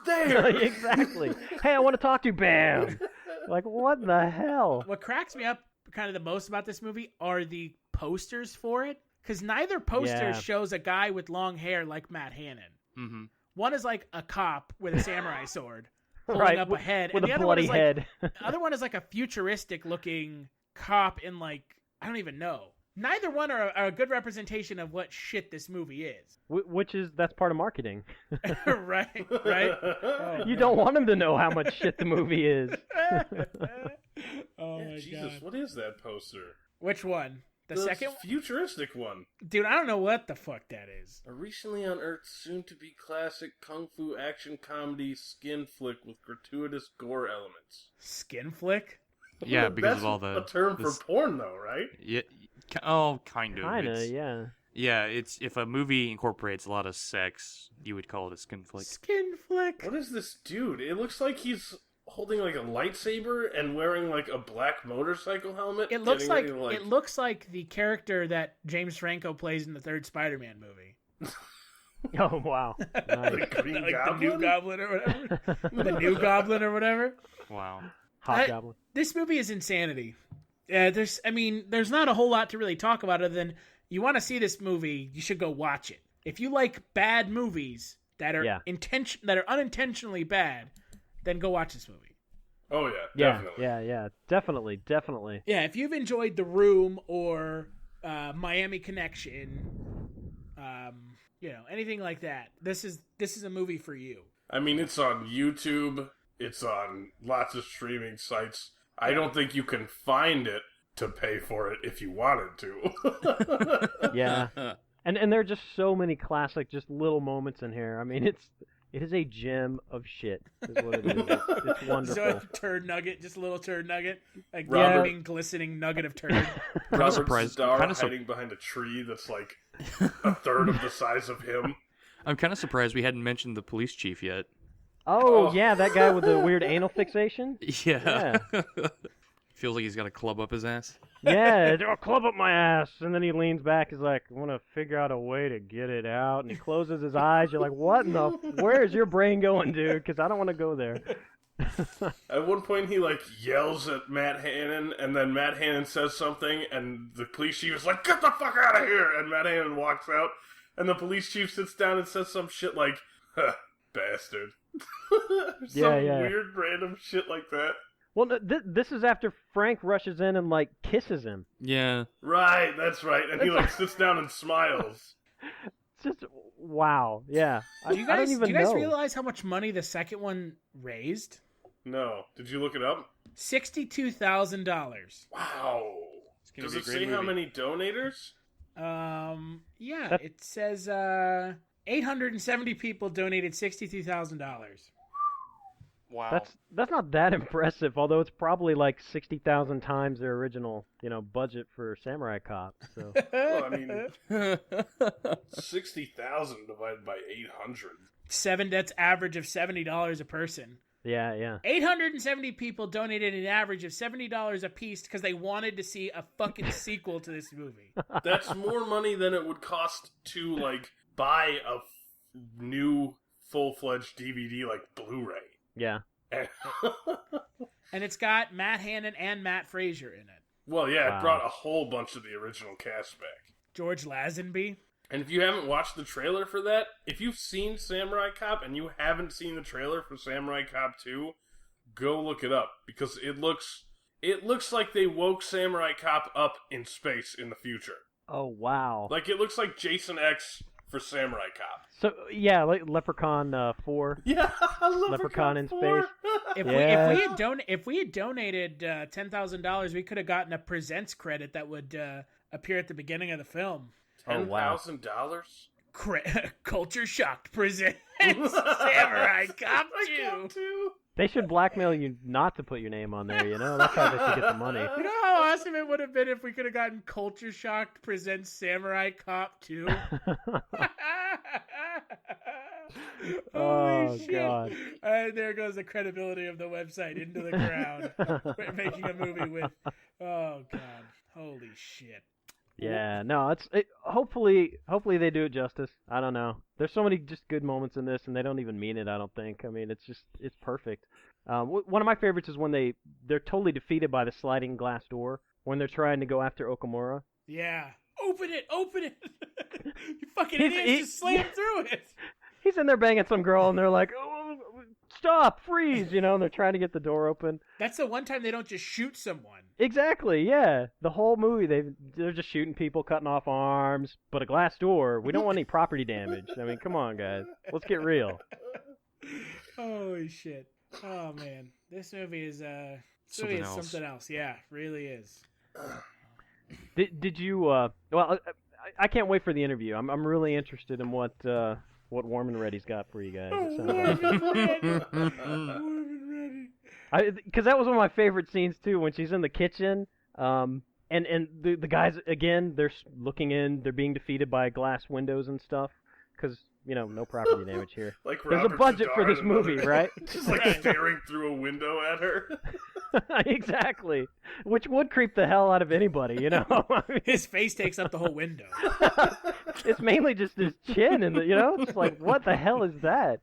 there. Exactly. Hey, I want to talk to you, bam. Like, what the hell? What cracks me up kind of the most about this movie are the posters for it. Because neither poster shows a guy with long hair like Matt Hannon. Mm-hmm. One is like a cop with a samurai sword holding up a head. With and the a other bloody one is head. The other one is like a futuristic looking cop in like, I don't even know. Neither one are a good representation of what shit this movie is. That's part of marketing. right. Oh, you don't want them to know how much shit the movie is. Oh my Jesus, God. what is that poster? Which one? The second one? Futuristic one. Dude, I don't know what the fuck that is. A recently unearthed, soon-to-be classic kung fu action comedy skin flick with gratuitous gore elements. Skin flick? Yeah, because That's of all the a term for porn, though, right? Yeah. Oh, kind of. Kinda, yeah. Yeah, it's if a movie incorporates a lot of sex, you would call it a skin flick. Skin flick? What is this dude? It looks like he's holding like a lightsaber and wearing like a black motorcycle helmet. It looks like, getting ready to, it looks like the character that James Franco plays in the third Spider-Man movie. Oh, wow. Nice. The Green Like Goblin? the new Goblin or whatever. The new Goblin or whatever. Wow. Hobgoblin. This movie is insanity. There's not a whole lot to really talk about other than you want to see this movie, you should go watch it. If you like bad movies that are unintentionally bad, then go watch this movie. Oh yeah, definitely. Definitely. Yeah, if you've enjoyed The Room or Miami Connection, anything like that, this is a movie for you. I mean, it's on YouTube. It's on lots of streaming sites. I don't think you can find it to pay for it if you wanted to. Yeah. And there are just so many classic, just little moments in here. I mean, it is a gem of shit, is what it is. It's wonderful. So a turd nugget, just a little turd nugget, like Robert- gaping, glistening nugget of turd. Robert surprised- Starr kinda hiding behind a tree that's like a third of the size of him. I'm kind of surprised we hadn't mentioned the police chief yet. Oh, yeah, that guy with the weird anal fixation? Yeah. Feels like he's got a club up his ass. Yeah, they'll club up my ass. And then he leans back, he's like, I want to figure out a way to get it out. And he closes his eyes. You're like, what in the... Where's your brain going, dude? Because I don't want to go there. At one point, he like yells at Matt Hannon, and then Matt Hannon says something, and the police chief is like, "Get the fuck out of here!" And Matt Hannon walks out, and the police chief sits down and says some shit like, huh, "Bastard." Some weird random shit like that. Well, no, this is after Frank rushes in and, like, kisses him. Yeah. Right, that's right. And he like sits down and smiles. It's just, wow. Yeah. Do you I don't guys even know. realize how much money the second one raised? No. Did you look it up? $62,000. Wow. Does it say how many donators? Yeah, it says 870 people donated $62,000. Wow. That's not that impressive, although it's probably like 60,000 times their original, budget for Samurai Cop. So Well, I mean, 60,000 divided by 800. That's average of $70 a person. yeah. 870 people donated an average of $70 a piece because they wanted to see a fucking sequel to this movie. That's more money than it would cost to like buy a new full-fledged DVD like Blu-ray. Yeah. And it's got Matt Hannon and Matt Frazier in it. Well, yeah, Wow. it brought a whole bunch of the original cast back. George Lazenby. And if you haven't watched the trailer for that, if you've seen Samurai Cop and you haven't seen the trailer for Samurai Cop 2, go look it up because it looks like they woke Samurai Cop up in space in the future. Oh, wow. Like it looks like Jason X for Samurai Cop. So, yeah, like Leprechaun 4. Yeah, Leprechaun in 4. space. If we had donated $10,000, we could have gotten a presents credit that would appear at the beginning of the film. $10,000? Culture Shock presents Samurai Cop 2. They should blackmail you not to put your name on there, That's how they should get the money. You know how awesome it would have been if we could have gotten Culture Shock presents Samurai Cop 2? Oh, shit. God. There goes the credibility of the website into the ground. We're making a movie with... Oh, God. Holy shit. Yeah, no, hopefully they do it justice. I don't know. There's so many just good moments in this, and they don't even mean it, I don't think. I mean, it's perfect. One of my favorites is when they're totally defeated by the sliding glass door when they're trying to go after Okamura. Yeah. Open it! You fucking idiots, just slam through it! He's in there banging some girl, and they're like, oh, stop, freeze, and they're trying to get the door open. That's the one time they don't just shoot someone. Exactly, yeah. The whole movie, they're just shooting people, cutting off arms, but a glass door, we don't want any property damage. I mean, come on, guys. Let's get real. Holy shit. Oh, man. This movie is something else. Yeah, really is. Did you, well, I can't wait for the interview. I'm really interested in what Warm and Ready's got for you guys. Because that was one of my favorite scenes too, when she's in the kitchen, and the guys again, they're looking in, they're being defeated by glass windows and stuff, because no property damage here. Like there's a budget for this movie, right? Just like staring through a window at her. Exactly, which would creep the hell out of anybody, I mean, his face takes up the whole window. It's mainly just his chin, and it's like, what the hell is that?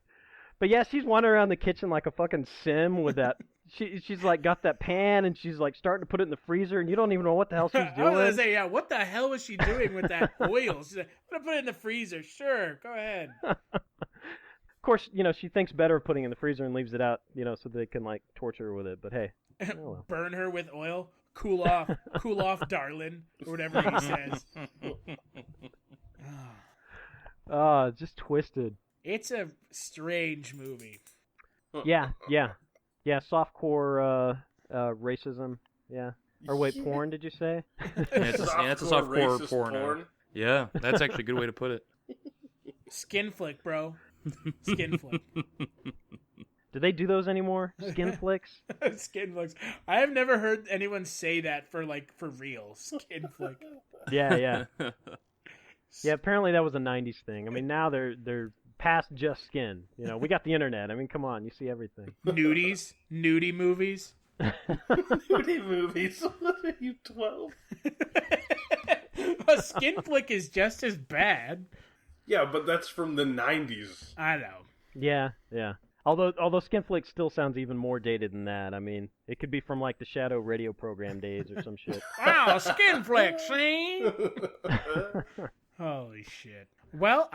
But yeah, she's wandering around the kitchen like a fucking sim with that. She's like got that pan, and she's like starting to put it in the freezer, and you don't even know what the hell she's doing. I was gonna say, yeah, what the hell was she doing with that oil? She's like, I'm gonna put it in the freezer. Sure, go ahead. Of course, she thinks better of putting it in the freezer and leaves it out, so they can like torture her with it. But hey, oh well. Burn her with oil. Cool off, darling, or whatever he says. Oh, just twisted. It's a strange movie. Yeah. Softcore racism. Yeah. Or wait, porn? Did you say? It's a softcore porn. Yeah, that's actually a good way to put it. Skin flick, bro. Skin flick. Do they do those anymore? Skin flicks? Skin flicks. I have never heard anyone say that for real. Skin flick. Yeah. Yeah, apparently that was a 90s thing. I mean, now they're past just skin. We got the internet. I mean, come on, you see everything. Nudie movies. Nudie movies. What are you, 12? A skin flick is just as bad. Yeah, but that's from the 90s. I know. Yeah. Although skin flick still sounds even more dated than that. I mean, it could be from like the Shadow radio program days or some shit. Wow, skin flick, see? Holy shit. Well,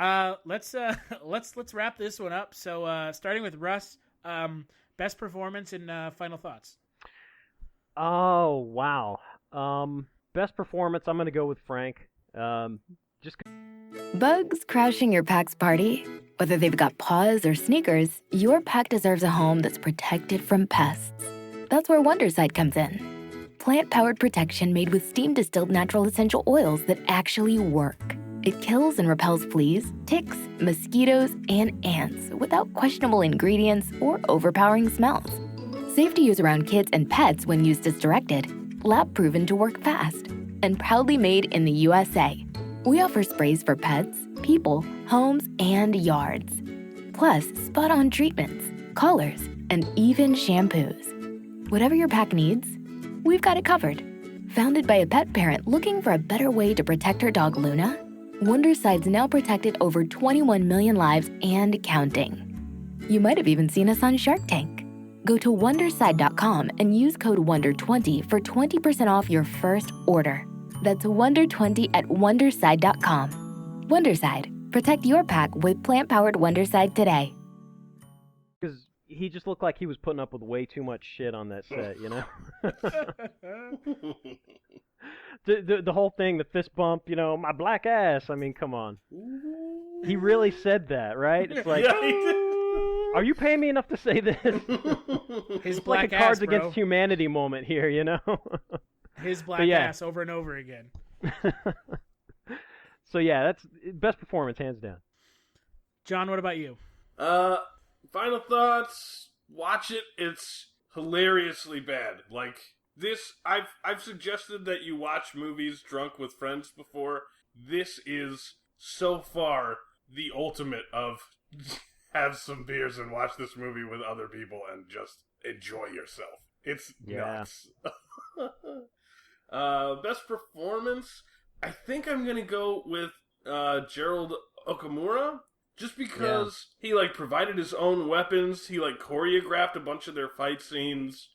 let's wrap this one up. So, starting with Russ, best performance and final thoughts. Oh wow. Best performance. I'm gonna go with Frank. Bugs crashing your pack's party? Whether they've got paws or sneakers, your pack deserves a home that's protected from pests. That's where Wondercide comes in. Plant-powered protection made with steam-distilled natural essential oils that actually work. It kills and repels fleas, ticks, mosquitoes, and ants without questionable ingredients or overpowering smells. Safe to use around kids and pets when used as directed. Lab-proven to work fast. And proudly made in the USA. We offer sprays for pets, people, homes, and yards. Plus, spot-on treatments, collars, and even shampoos. Whatever your pack needs, we've got it covered. Founded by a pet parent looking for a better way to protect her dog Luna, Wondercide's now protected over 21 million lives and counting. You might have even seen us on Shark Tank. Go to Wondercide.com and use code WONDER20 for 20% off your first order. That's WONDER20 at Wondercide.com. Wondercide. Protect your pack with plant-powered Wondercide today. Because he just looked like he was putting up with way too much shit on that set, The whole thing, the fist bump, my black ass. I mean, come on. He really said that, right? It's like, Yeah, he did. Are you paying me enough to say this? His It's black like a ass, Cards bro. Against Humanity moment here, His black But yeah. ass over and over again. So yeah, that's best performance, hands down. John, what about you? Final thoughts. Watch it. It's hilariously bad. Like this, I've suggested that you watch movies drunk with friends before. This is so far the ultimate of have some beers and watch this movie with other people and just enjoy yourself. It's nuts. Best performance. I think I'm gonna go with Gerald Okamura. Just because he provided his own weapons, he choreographed a bunch of their fight scenes.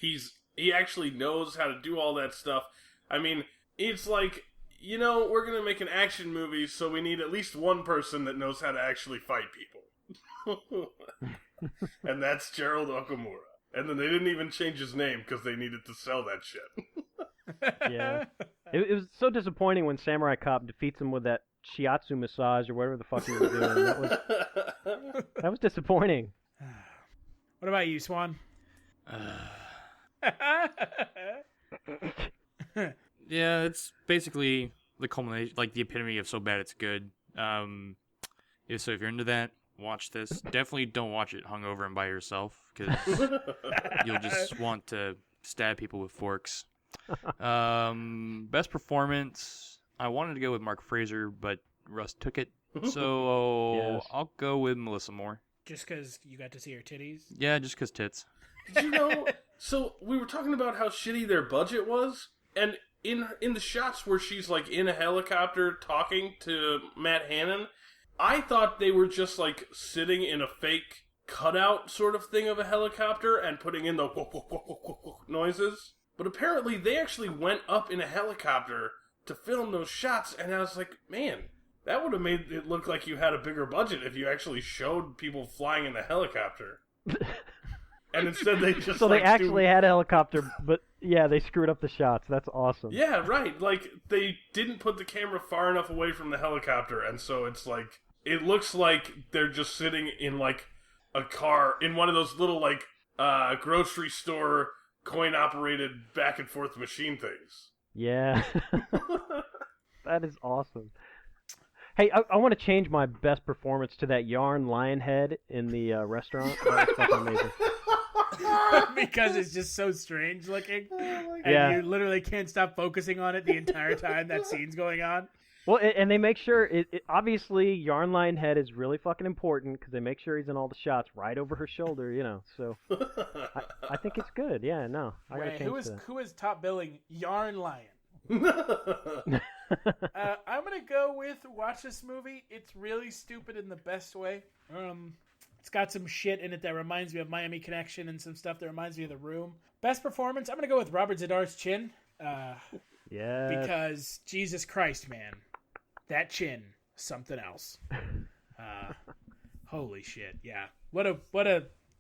He actually knows how to do all that stuff. I mean, it's we're gonna make an action movie, so we need at least one person that knows how to actually fight people. And that's Gerald Okamura. And then they didn't even change his name because they needed to sell that shit. Yeah. It was so disappointing when Samurai Cop defeats him with that shiatsu massage or whatever the fuck he was doing. That was disappointing. What about you, Swan? Yeah, it's basically the culmination, the epitome of so bad it's good. So if you're into that, watch this. Definitely don't watch it hungover and by yourself, because you'll just want to stab people with forks. Best performance, I wanted to go with Mark Fraser, but Russ took it, so Yes. I'll go with Melissa Moore. Just because you got to see her titties? Yeah, just because tits. Did you know? So we were talking about how shitty their budget was, and in the shots where she's in a helicopter talking to Matt Hannon, I thought they were just sitting in a fake cutout sort of thing of a helicopter and putting in the noises. But apparently they actually went up in a helicopter to film those shots, and I was like, man, That would have made it look like you had a bigger budget if you actually showed people flying in the helicopter. And instead they just So they actually had a helicopter, but yeah, they screwed up the shots. That's awesome. Yeah, right. Like, they didn't put the camera far enough away from the helicopter, and so it's like, it looks like they're just sitting in, like, a car, in one of those little, like, grocery store coin-operated back-and-forth machine things. Yeah. That is awesome. Hey, I want to change my best performance to that yarn lion head in the restaurant. That was fucking amazing. Because it's just so strange looking, and Yeah. you literally can't stop focusing on it the entire time that scene's going on. Well, and they make sure, obviously, yarn lion head is really fucking important because they make sure he's in all the shots right over her shoulder, you know, so I think it's good. Yeah, no, I gotta change that. Who is top billing Yarn Lion? I'm gonna go with watch this movie. It's really stupid in the best way. It's got some shit in it that reminds me of Miami Connection and some stuff that reminds me of The Room. Best performance, I'm gonna go with Robert Zadar's chin. Yeah. Because Jesus Christ, man, that chin, something else. Holy shit, yeah. What a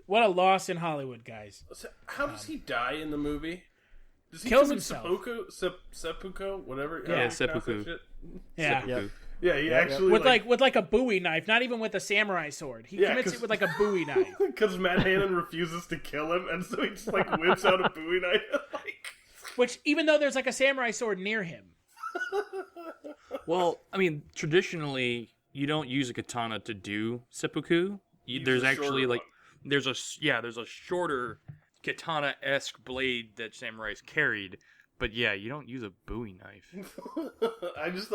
loss in Hollywood, guys. So how does he die in the movie? Does he Kills commit himself. seppuku, whatever. Yeah, seppuku. Yeah. Seppuku. Yeah, he actually with like a Bowie knife, not even with a samurai sword. He commits it with like a Bowie knife. Because Matt Hannon refuses to kill him, and so he just like whips out a Bowie knife. Which, even though there's like a samurai sword near him. Well, I mean, traditionally, you don't use a katana to do seppuku. There's actually like, there's a shorter katana-esque blade that samurais carried, but yeah, you don't use a Bowie knife. I just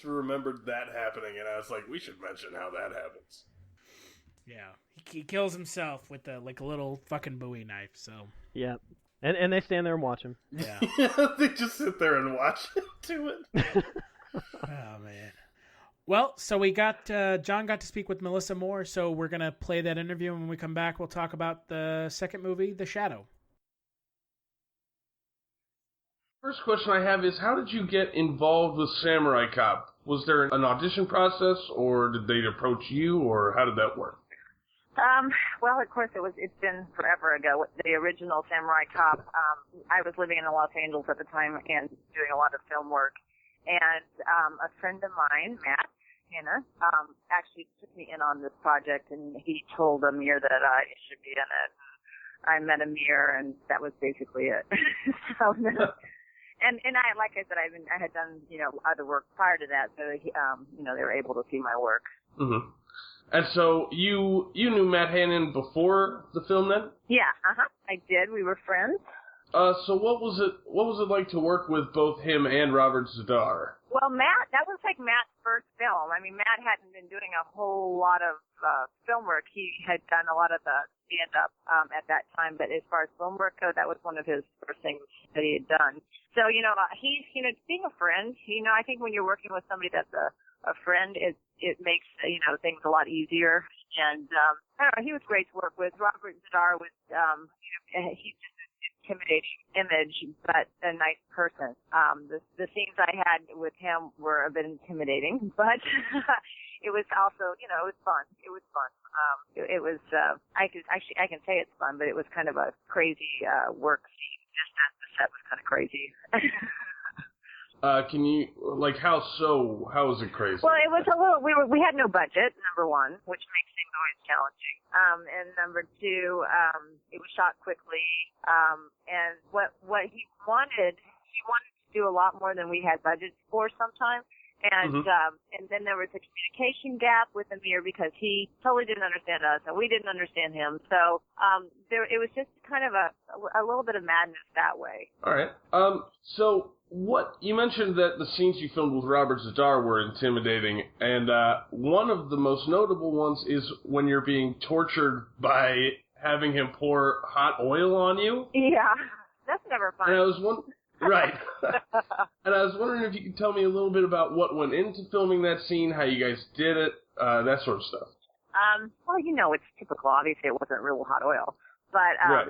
remembered that happening, and I was like, we should mention how that happens. Yeah, he kills himself with a little fucking Bowie knife. So Yeah. And they stand there and watch him. yeah. They just sit there and watch him do it. Oh man. Well, so we got John got to speak with Melissa Moore, so we're gonna play that interview, and when we come back, we'll talk about the second movie, The Shadow. First question I have is, how did you get involved with Samurai Cop? Was there an audition process, or did they approach you, or how did that work? Well, of course, it's been forever ago. The original Samurai Cop, I was living in Los Angeles at the time and doing a lot of film work. And a friend of mine, Matt, Hannon, actually took me in on this project, and he told Amir that I should be in it. I met Amir, and that was basically it. So, and I, like I said, I had done, other work prior to that, so they were able to see my work. Mm-hmm. And so you knew Matt Hannon before the film then? Yeah, I did. We were friends. So what was it like to work with both him and Robert Zadar? Well, Matt, that was like Matt's first film. I mean, Matt hadn't been doing a whole lot of film work. He had done a lot of the stand-up at that time, but as far as film work goes, that was one of his first things that he had done. So, he's, being a friend, I think when you're working with somebody that's a friend, it makes, things a lot easier. And, I don't know, he was great to work with. Robert Zadar was, he's just an intimidating image, but a nice person. The scenes I had with him were a bit intimidating, but it was also, it was fun. It was fun. It was, I can say it's fun, but it was kind of a crazy, work scene. Just that the set was kind of crazy. Can you, how is it crazy? Well, it was a little, we had no budget, number one, which makes things always challenging. And number two, it was shot quickly. And what he wanted to do a lot more than we had budget for sometimes. And, and then there was a communication gap with Amir because he totally didn't understand us and we didn't understand him. So, it was just kind of a little bit of madness that way. All right. So you mentioned that the scenes you filmed with Robert Zadar were intimidating, and one of the most notable ones is when you're being tortured by having him pour hot oil on you. Yeah, that's never fun. And I was right. And I was wondering if you could tell me a little bit about what went into filming that scene, how you guys did it, that sort of stuff. Well, it's typical. Obviously, it wasn't real hot oil. But right.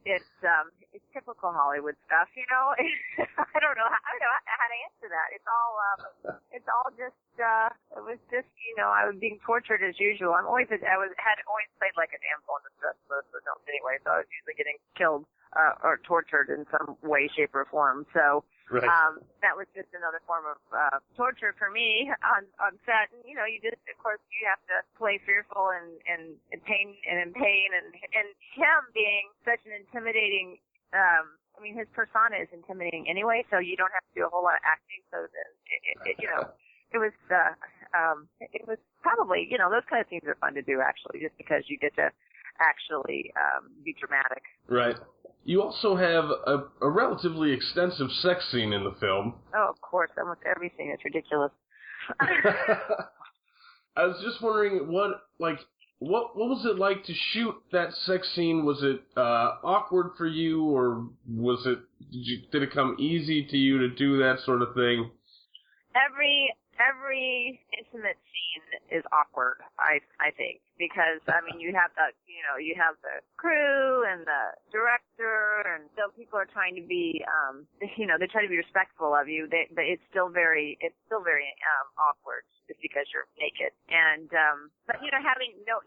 it's typical Hollywood stuff, you know. I don't know how to answer that. It's all just it was just, you know, I was being tortured as usual. Had always played like a damsel in distress most of the films anyway, so I was usually getting killed or tortured in some way, shape, or form. So Right. that was just another form of torture for me on set. And, you know, of course, you have to play fearful and in pain and him being such an intimidating. I mean, his persona is intimidating anyway, so you don't have to do a whole lot of acting. So it was probably, you know, those kind of things are fun to do actually, just because you get to actually be dramatic. Right. You also have a relatively extensive sex scene in the film. Oh, of course. Almost every scene is ridiculous. I was just wondering what was it like to shoot that sex scene? Was it awkward for you, or did it come easy to you to do that sort of thing? Every intimate scene is awkward, I think, because I mean you have the crew and the director, and so people are trying to be they're trying to be respectful of you. But it's still very awkward just because you're naked. And but you know, having known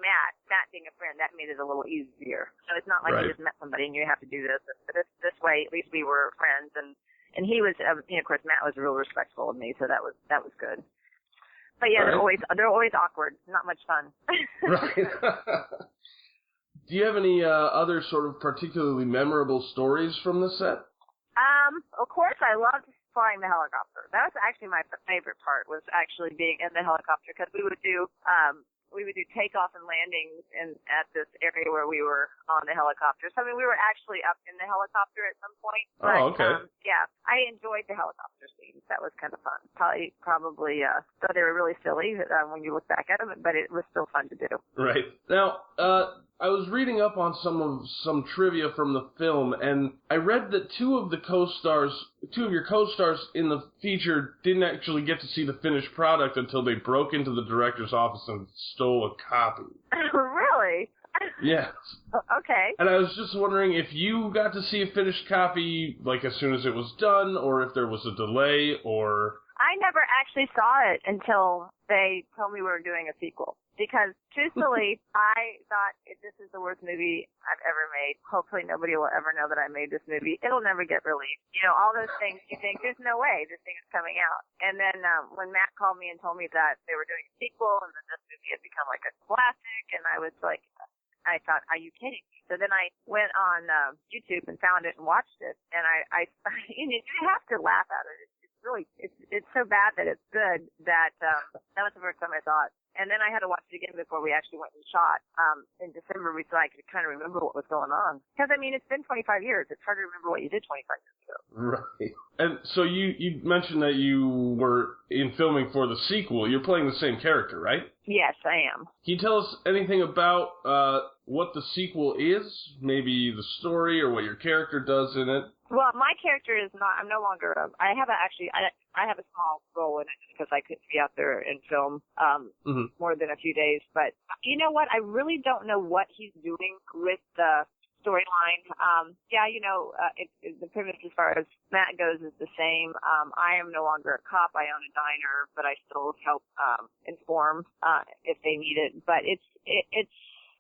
Matt being a friend, that made it a little easier. So it's not like you just met somebody and you have to do this. But this way, at least we were friends, and he was, of course, Matt was real respectful of me, so that was good. But yeah, they're always awkward. Not much fun. Right. Do you have any other sort of particularly memorable stories from the set? Of course, I loved flying the helicopter. That was actually my favorite part, was actually being in the helicopter, because we would do takeoff and landings at this area where we were on the helicopter. So, I mean, we were actually up in the helicopter at some point. But, okay. Yeah, I enjoyed the helicopter scenes. That was kind of fun. Probably, though they were really silly when you look back at them, but it was still fun to do. Right. Now, I was reading up on some trivia from the film, and I read that two of your co-stars in the feature didn't actually get to see the finished product until they broke into the director's office and stole a copy. Really? Yes. Okay. And I was just wondering if you got to see a finished copy, like, as soon as it was done, or if there was a delay, or... I never actually saw it until they told me we were doing a sequel. Because, truthfully, I thought this is the worst movie I've ever made. Hopefully nobody will ever know that I made this movie. It'll never get released. You know, all those things you think, there's no way this thing is coming out. And then when Matt called me and told me that they were doing a sequel and that this movie had become like a classic, and I was like, I thought, are you kidding me? So then I went on YouTube and found it and watched it. And I you have to laugh at it. It's so bad that it's good that was the first time I saw it. And then I had to watch it again before we actually went and shot in December, so I could kind of remember what was going on. Because, I mean, it's been 25 years. It's hard to remember what you did 25 years ago. Right. And so you mentioned that you were in filming for the sequel. You're playing the same character, right? Yes, I am. Can you tell us anything about what the sequel is? Maybe the story or what your character does in it? Well, my character is not. I'm no longer. I have a small role in it just because I couldn't be out there and film more than a few days. But you know what? I really don't know what he's doing with the storyline. The premise as far as Matt goes is the same. I am no longer a cop. I own a diner, but I still help inform if they need it. But it's.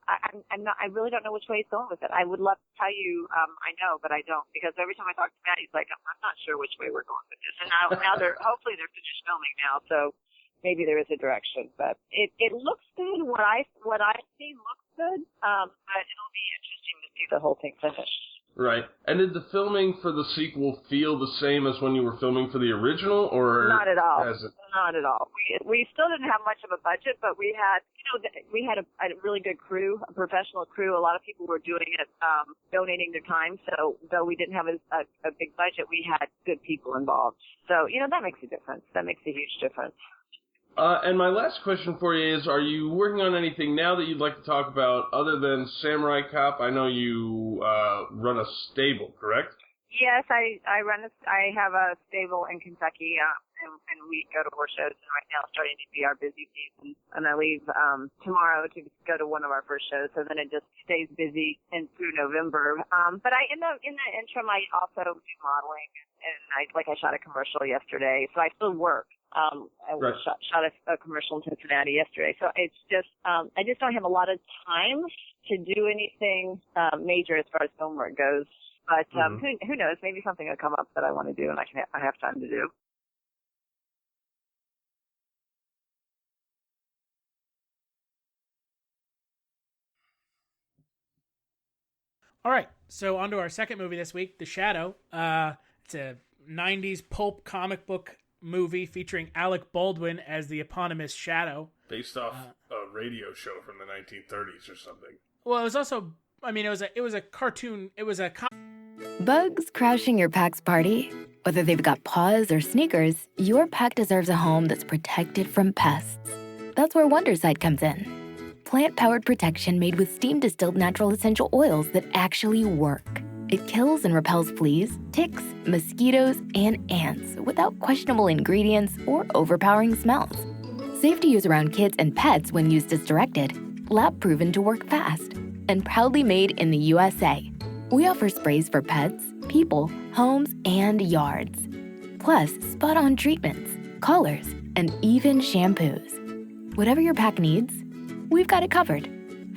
I'm not. I really don't know which way he's going with it. I would love to tell you. I know, but I don't, because every time I talk to Matt, he's like, "I'm not sure which way we're going with this." And now hopefully they're finished filming now, so maybe there is a direction. But it looks good. What I've seen looks good. But it'll be interesting to see the whole thing finished. Right. And did the filming for the sequel feel the same as when you were filming for the original, or not at all? Not at all. We still didn't have much of a budget, but we had a really good crew, a professional crew. A lot of people were doing it, donating their time. So though we didn't have a big budget, we had good people involved. So that makes a difference. That makes a huge difference. And my last question for you is, are you working on anything now that you'd like to talk about other than Samurai Cop? I know you run a stable, correct? Yes, I have a stable in Kentucky. and we go to more shows. And right now, it's starting to be our busy season. And I leave tomorrow to go to one of our first shows. So then it just stays busy and through November. But in the interim, I also do modeling, and I shot a commercial yesterday. So I still work. Shot a commercial in Cincinnati yesterday. So it's just I just don't have a lot of time to do anything major as far as film work goes. But who knows? Maybe something will come up that I want to do, and I have time to do. All right, so on to our second movie this week, The Shadow. It's a 90s pulp comic book movie featuring Alec Baldwin as the eponymous Shadow. Based off a radio show from the 1930s or something. Well, it was also, it was a cartoon. It was a... Bugs crashing your pack's party? Whether they've got paws or sneakers, your pack deserves a home that's protected from pests. That's where Wondercide comes in. Plant-powered protection made with steam-distilled natural essential oils that actually work. It kills and repels fleas, ticks, mosquitoes, and ants without questionable ingredients or overpowering smells. Safe to use around kids and pets when used as directed. Lab-proven to work fast. And proudly made in the USA. We offer sprays for pets, people, homes, and yards. Plus, spot-on treatments, collars, and even shampoos. Whatever your pack needs, we've got it covered.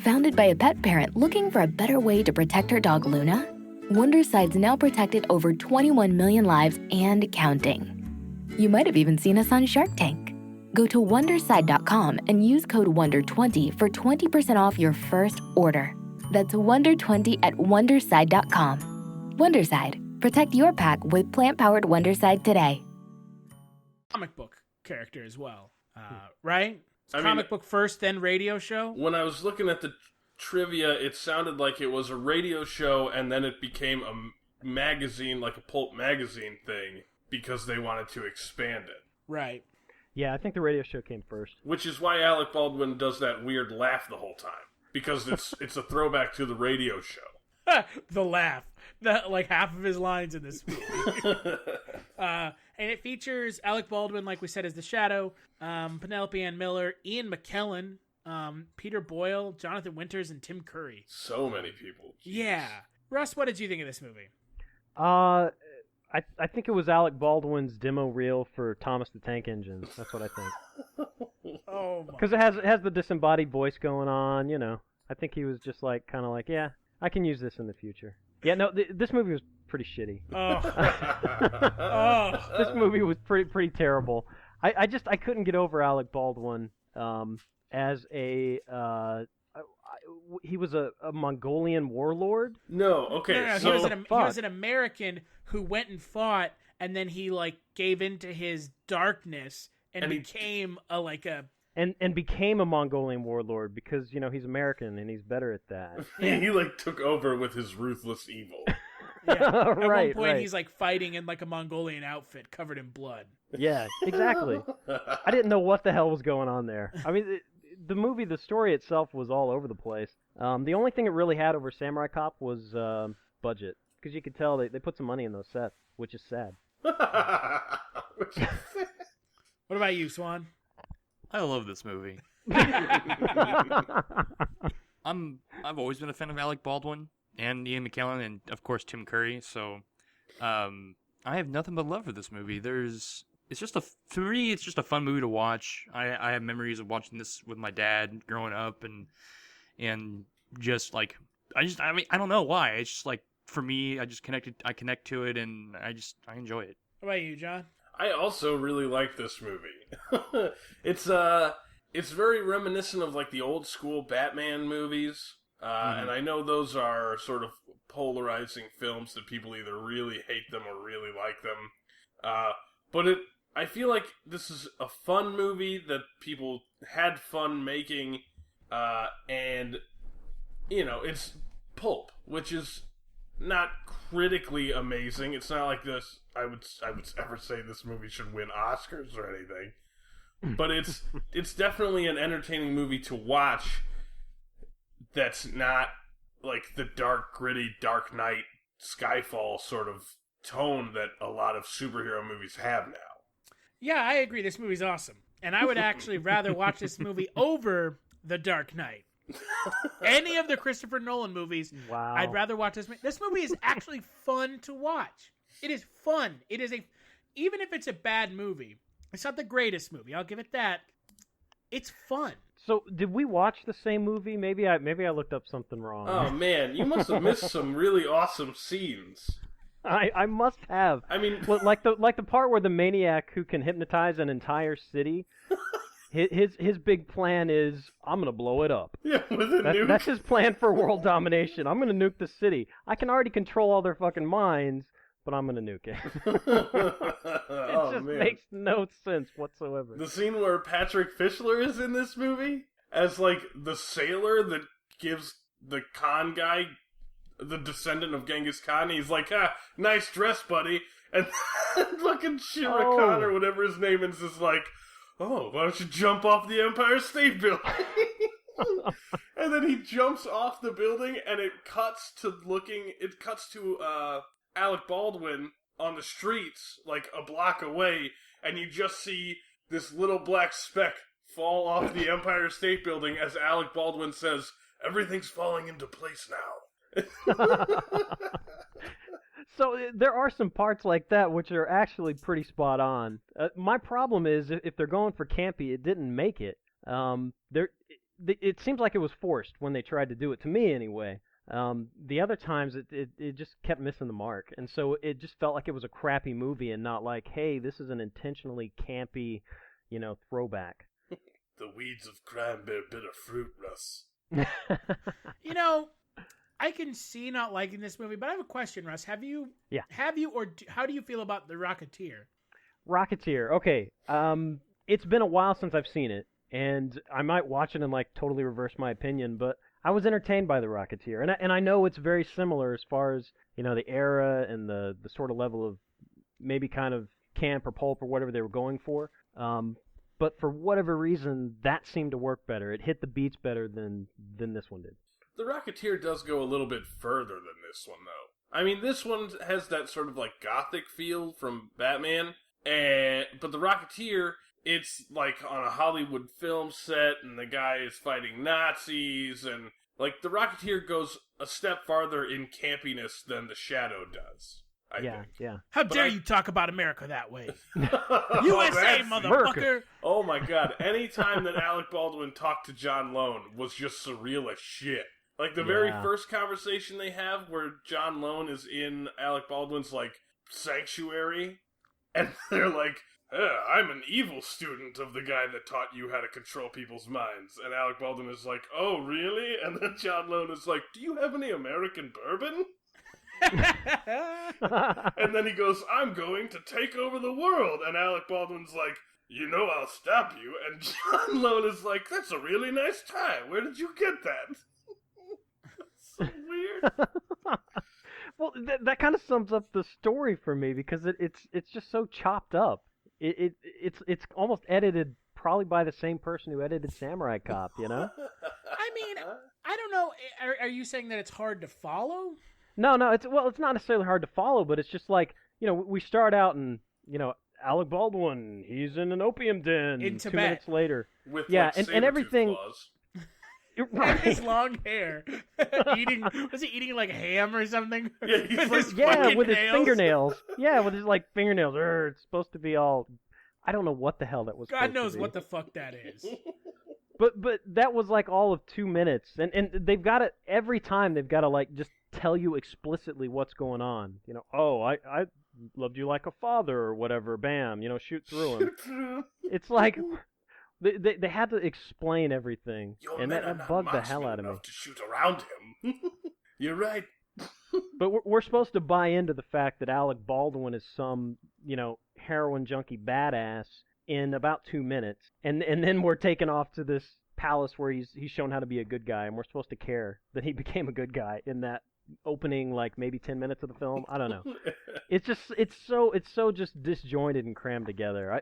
Founded by a pet parent looking for a better way to protect her dog Luna, Wonderside's now protected over 21 million lives and counting. You might have even seen us on Shark Tank. Go to Wonderside.com and use code WONDER20 for 20% off your first order. That's WONDER20 at Wonderside.com. Wonderside. Protect your pack with plant-powered Wonderside today. Comic book character as well, right? Comic book first, then radio show? When I was looking at the trivia, it sounded like it was a radio show and then it became a magazine, like a pulp magazine thing, because they wanted to expand it. Right. Yeah, I think the radio show came first. Which is why Alec Baldwin does that weird laugh the whole time. Because it's a throwback to the radio show. The laugh. Like half of his lines in this movie. And it features Alec Baldwin, like we said, as the Shadow, Penelope Ann Miller, Ian McKellen, Peter Boyle, Jonathan Winters, and Tim Curry. So many people. Jeez. Yeah. Russ, what did you think of this movie? I think it was Alec Baldwin's demo reel for Thomas the Tank Engine. That's what I think. Oh my. Because it has the disembodied voice going on, you know. I think he was just like, kind of like, yeah, I can use this in the future. Yeah, no, this movie was pretty shitty. This movie was pretty terrible. I couldn't get over Alec Baldwin as a he was a Mongolian warlord. No, okay. No, so he was an American who went and fought, and then he gave into his darkness and became and became a Mongolian warlord because he's American and he's better at that. Yeah. He took over with his ruthless evil. Yeah. At right, one point, right. he's fighting in a Mongolian outfit covered in blood. Yeah, exactly. I didn't know what the hell was going on there. I mean, the story itself was all over the place. The only thing it really had over Samurai Cop was budget, because you could tell they put some money in those sets, which is sad. What about you, Swan? I love this movie. I've always been a fan of Alec Baldwin and Ian McKellen and of course Tim Curry, so I have nothing but love for this movie. For me, it's just a fun movie to watch. I have memories of watching this with my dad growing up, and just I don't know why. It's just for me, I connect to it, and I enjoy it. What about you, John? I also really like this movie. It's very reminiscent of the old school Batman movies. And I know those are sort of polarizing films that people either really hate them or really like them. But I feel like this is a fun movie that people had fun making, and it's pulp, which is not critically amazing. It's not like this. I would ever say this movie should win Oscars or anything, but it's definitely an entertaining movie to watch. That's not the dark, gritty, Dark Knight, Skyfall sort of tone that a lot of superhero movies have now. Yeah, I agree. This movie's awesome. And I would actually rather watch this movie over The Dark Knight. Any of the Christopher Nolan movies, Wow. I'd rather watch this movie. This movie is actually fun to watch. It is fun. It is even if it's a bad movie, it's not the greatest movie. I'll give it that. It's fun. So, did we watch the same movie? Maybe I looked up something wrong. Oh man, you must have missed some really awesome scenes. I must have. I mean, like the part where the maniac who can hypnotize an entire city, his big plan is, I'm gonna blow it up. yeah, with a nuke. That's his plan for world domination. I'm gonna nuke the city. I can already control all their fucking minds, but I'm gonna nuke it. It just makes no sense whatsoever. The scene where Patrick Fischler is in this movie as like the sailor that gives the Khan guy, the descendant of Genghis Khan, he's like, nice dress, buddy. And fucking Shira Khan or whatever his name is like, why don't you jump off the Empire State Building? And then he jumps off the building and it cuts to Alec Baldwin on the streets, like a block away, and you just see this little black speck fall off the Empire State Building as Alec Baldwin says, everything's falling into place now. So there are some parts like that which are actually pretty spot on. My problem is if they're going for campy, it didn't make it. It seems like it was forced when they tried to do it, to me anyway. The other times it just kept missing the mark, and so it just felt like it was a crappy movie and not like, hey, this is an intentionally campy, throwback. The weeds of crime bear bitter fruit, Russ. I can see not liking this movie, but I have a question, Russ. How do you feel about The Rocketeer? Rocketeer, okay. It's been a while since I've seen it, and I might watch it and totally reverse my opinion, but I was entertained by The Rocketeer, and I know it's very similar as far as the era and the sort of level of maybe kind of camp or pulp or whatever they were going for. But for whatever reason, that seemed to work better. It hit the beats better than this one did. The Rocketeer does go a little bit further than this one, though. I mean, this one has that sort of gothic feel from Batman, but The Rocketeer, it's on a Hollywood film set, and the guy is fighting Nazis, and The Rocketeer goes a step farther in campiness than The Shadow does. I think. Yeah. How dare you talk about America that way? USA, motherfucker! America. Oh my god, any time that Alec Baldwin talked to John Lein was just surreal as shit. The very first conversation they have where John Lein is in Alec Baldwin's, sanctuary, and they're like, I'm an evil student of the guy that taught you how to control people's minds. And Alec Baldwin is like, oh, really? And then John Lein is like, do you have any American bourbon? And then he goes, I'm going to take over the world. And Alec Baldwin's like, I'll stop you. And John Lein is like, that's a really nice tie. Where did you get that? So weird. Well, that kind of sums up the story for me because it's just so chopped up. It's almost edited probably by the same person who edited Samurai Cop, I mean, I don't know. Are you saying that it's hard to follow? No, it's not necessarily hard to follow, but it's just we start out and Alec Baldwin, he's in an opium den. In 2 Tibet. minutes later, With and everything. Right. And his long hair. Was he eating ham or something? Yeah, he's with his with his nails? fingernails. Yeah, with his fingernails. It's supposed to be all. I don't know what the hell that was. God knows what the fuck that is. But that was all of 2 minutes, and they've got to every time they've got to just tell you explicitly what's going on. I loved you like a father or whatever. Bam, shoot through him. It's They had to explain everything, and that bugged the hell out of me. To shoot around him. You're right. But we're supposed to buy into the fact that Alec Baldwin is some, heroin junkie badass in about 2 minutes, and then we're taken off to this palace where he's shown how to be a good guy, and we're supposed to care that he became a good guy in that opening maybe 10 minutes of the film. I don't know. It's so just disjointed and crammed together.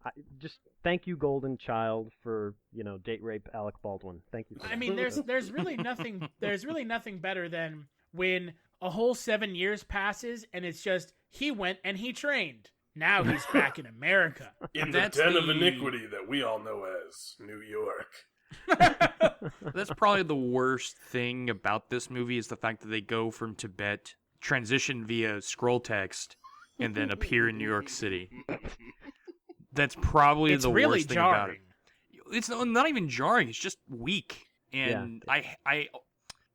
I just thank you, Golden Child, for date rape Alec Baldwin. Thank you. I mean, there's really nothing better than when a whole 7 years passes and it's just he went and he trained. Now he's back in America. In the den of iniquity that we all know as New York. That's probably the worst thing about this movie is the fact that they go from Tibet, transition via scroll text, and then appear in New York City. That's probably It's the really worst thing jarring. about it. It's not even jarring. It's just weak. And I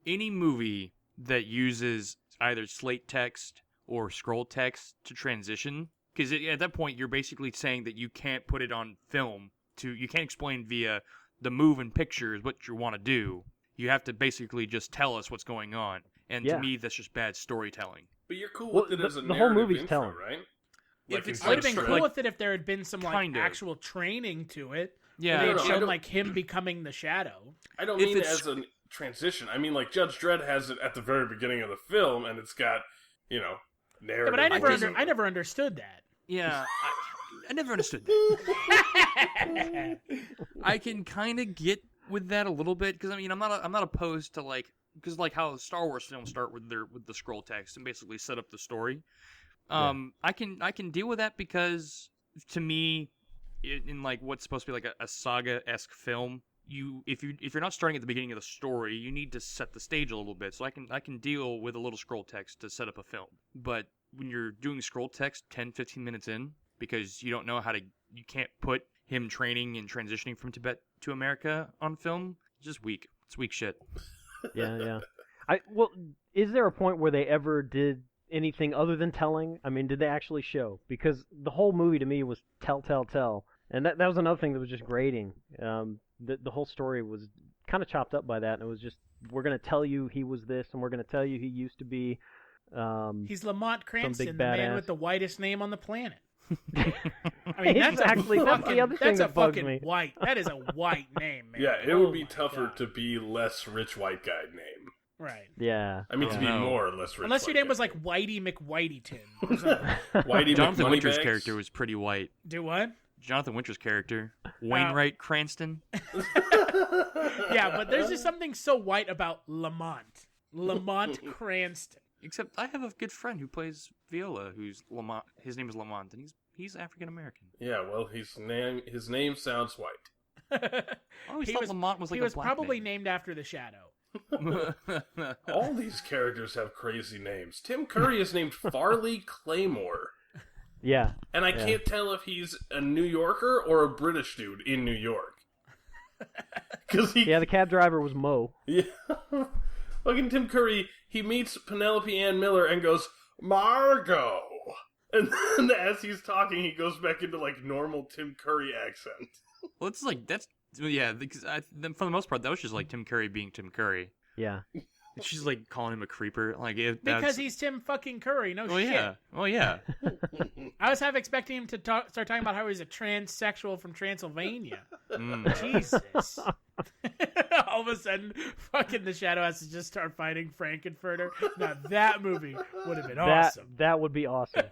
any movie that uses either slate text or scroll text to transition, because at that point you're basically saying that you can't put it on film. You can't explain via the moving pictures what you want to do. You have to basically just tell us what's going on. And to me, that's just bad storytelling. But you're cool Well, with it as a the whole narrative movie's intro, telling. right? If it's I would have been like- cool with it if there had been some Kind of. actual training to it. Yeah. They had No, I shown don't- like him becoming the Shadow. I don't If mean it it's- as a transition. I mean, like, Judge Dredd has it at the very beginning of the film, and it's got, narrative. Yeah, but I never, voiceover. I never understood that. Yeah, I never understood that. I can kind of get with that a little bit because I'm not opposed to because how Star Wars films start with the scroll text and basically set up the story. I can deal with that because to me, in like what's supposed to be like a saga-esque film, if you're not starting at the beginning of the story, you need to set the stage a little bit. So I can deal with a little scroll text to set up a film. But when you're doing scroll text 10-15 minutes in, because you don't know you can't put him training and transitioning from Tibet to America on film, it's just weak. It's weak shit. Yeah. Well, is there a point where they ever did anything other than telling? I mean, did they actually show? Because the whole movie to me was tell. And that was another thing that was just grating. The whole story was kind of chopped up by that, and it was just, we're going to tell you he was this, and we're going to tell you he used to be... He's Lamont Cranston, the big man badass. with the whitest name on the planet. I mean, that's Exactly, that's the fucking, other thing that's that a bugs fucking me. white. That is a white name, man. Yeah, it Oh would be my tougher God. to be less rich white guy name. Right. Yeah. I mean, to be No. more or less rich. Unless your white name was guy like Whitey McWhiteyton. Or something. Whitey Jonathan McMoneybags. Winter's character was pretty white. Do what? Jonathan Winter's character, Wainwright Cranston. Yeah, but there's just something so white about Lamont. Lamont Cranston. Except I have a good friend who plays viola, who's Lamont. His name is Lamont, and he's African American. Yeah, well, his name sounds white. I always He thought was- Lamont was like he a was black probably name. named after the Shadow. All these characters have crazy names. Tim Curry is named Farley Claymore. Yeah. And I can't tell if he's a New Yorker or a British dude in New York. Yeah, the cab driver was Mo. Yeah. Fucking Tim Curry, he meets Penelope Ann Miller and goes, Margot! And then as he's talking, he goes back into, like, normal Tim Curry accent. Well, it's like because for the most part that was just like Tim Curry being Tim Curry. Yeah. She's like calling him a creeper, like Because he's Tim fucking Curry. No Oh shit. yeah, oh yeah. I was half expecting him to start talking about how he's a transsexual from Transylvania. Jesus. All of a sudden, fucking the Shadow has to just start fighting Frankenfurter. Now that movie would have been awesome. That would be awesome.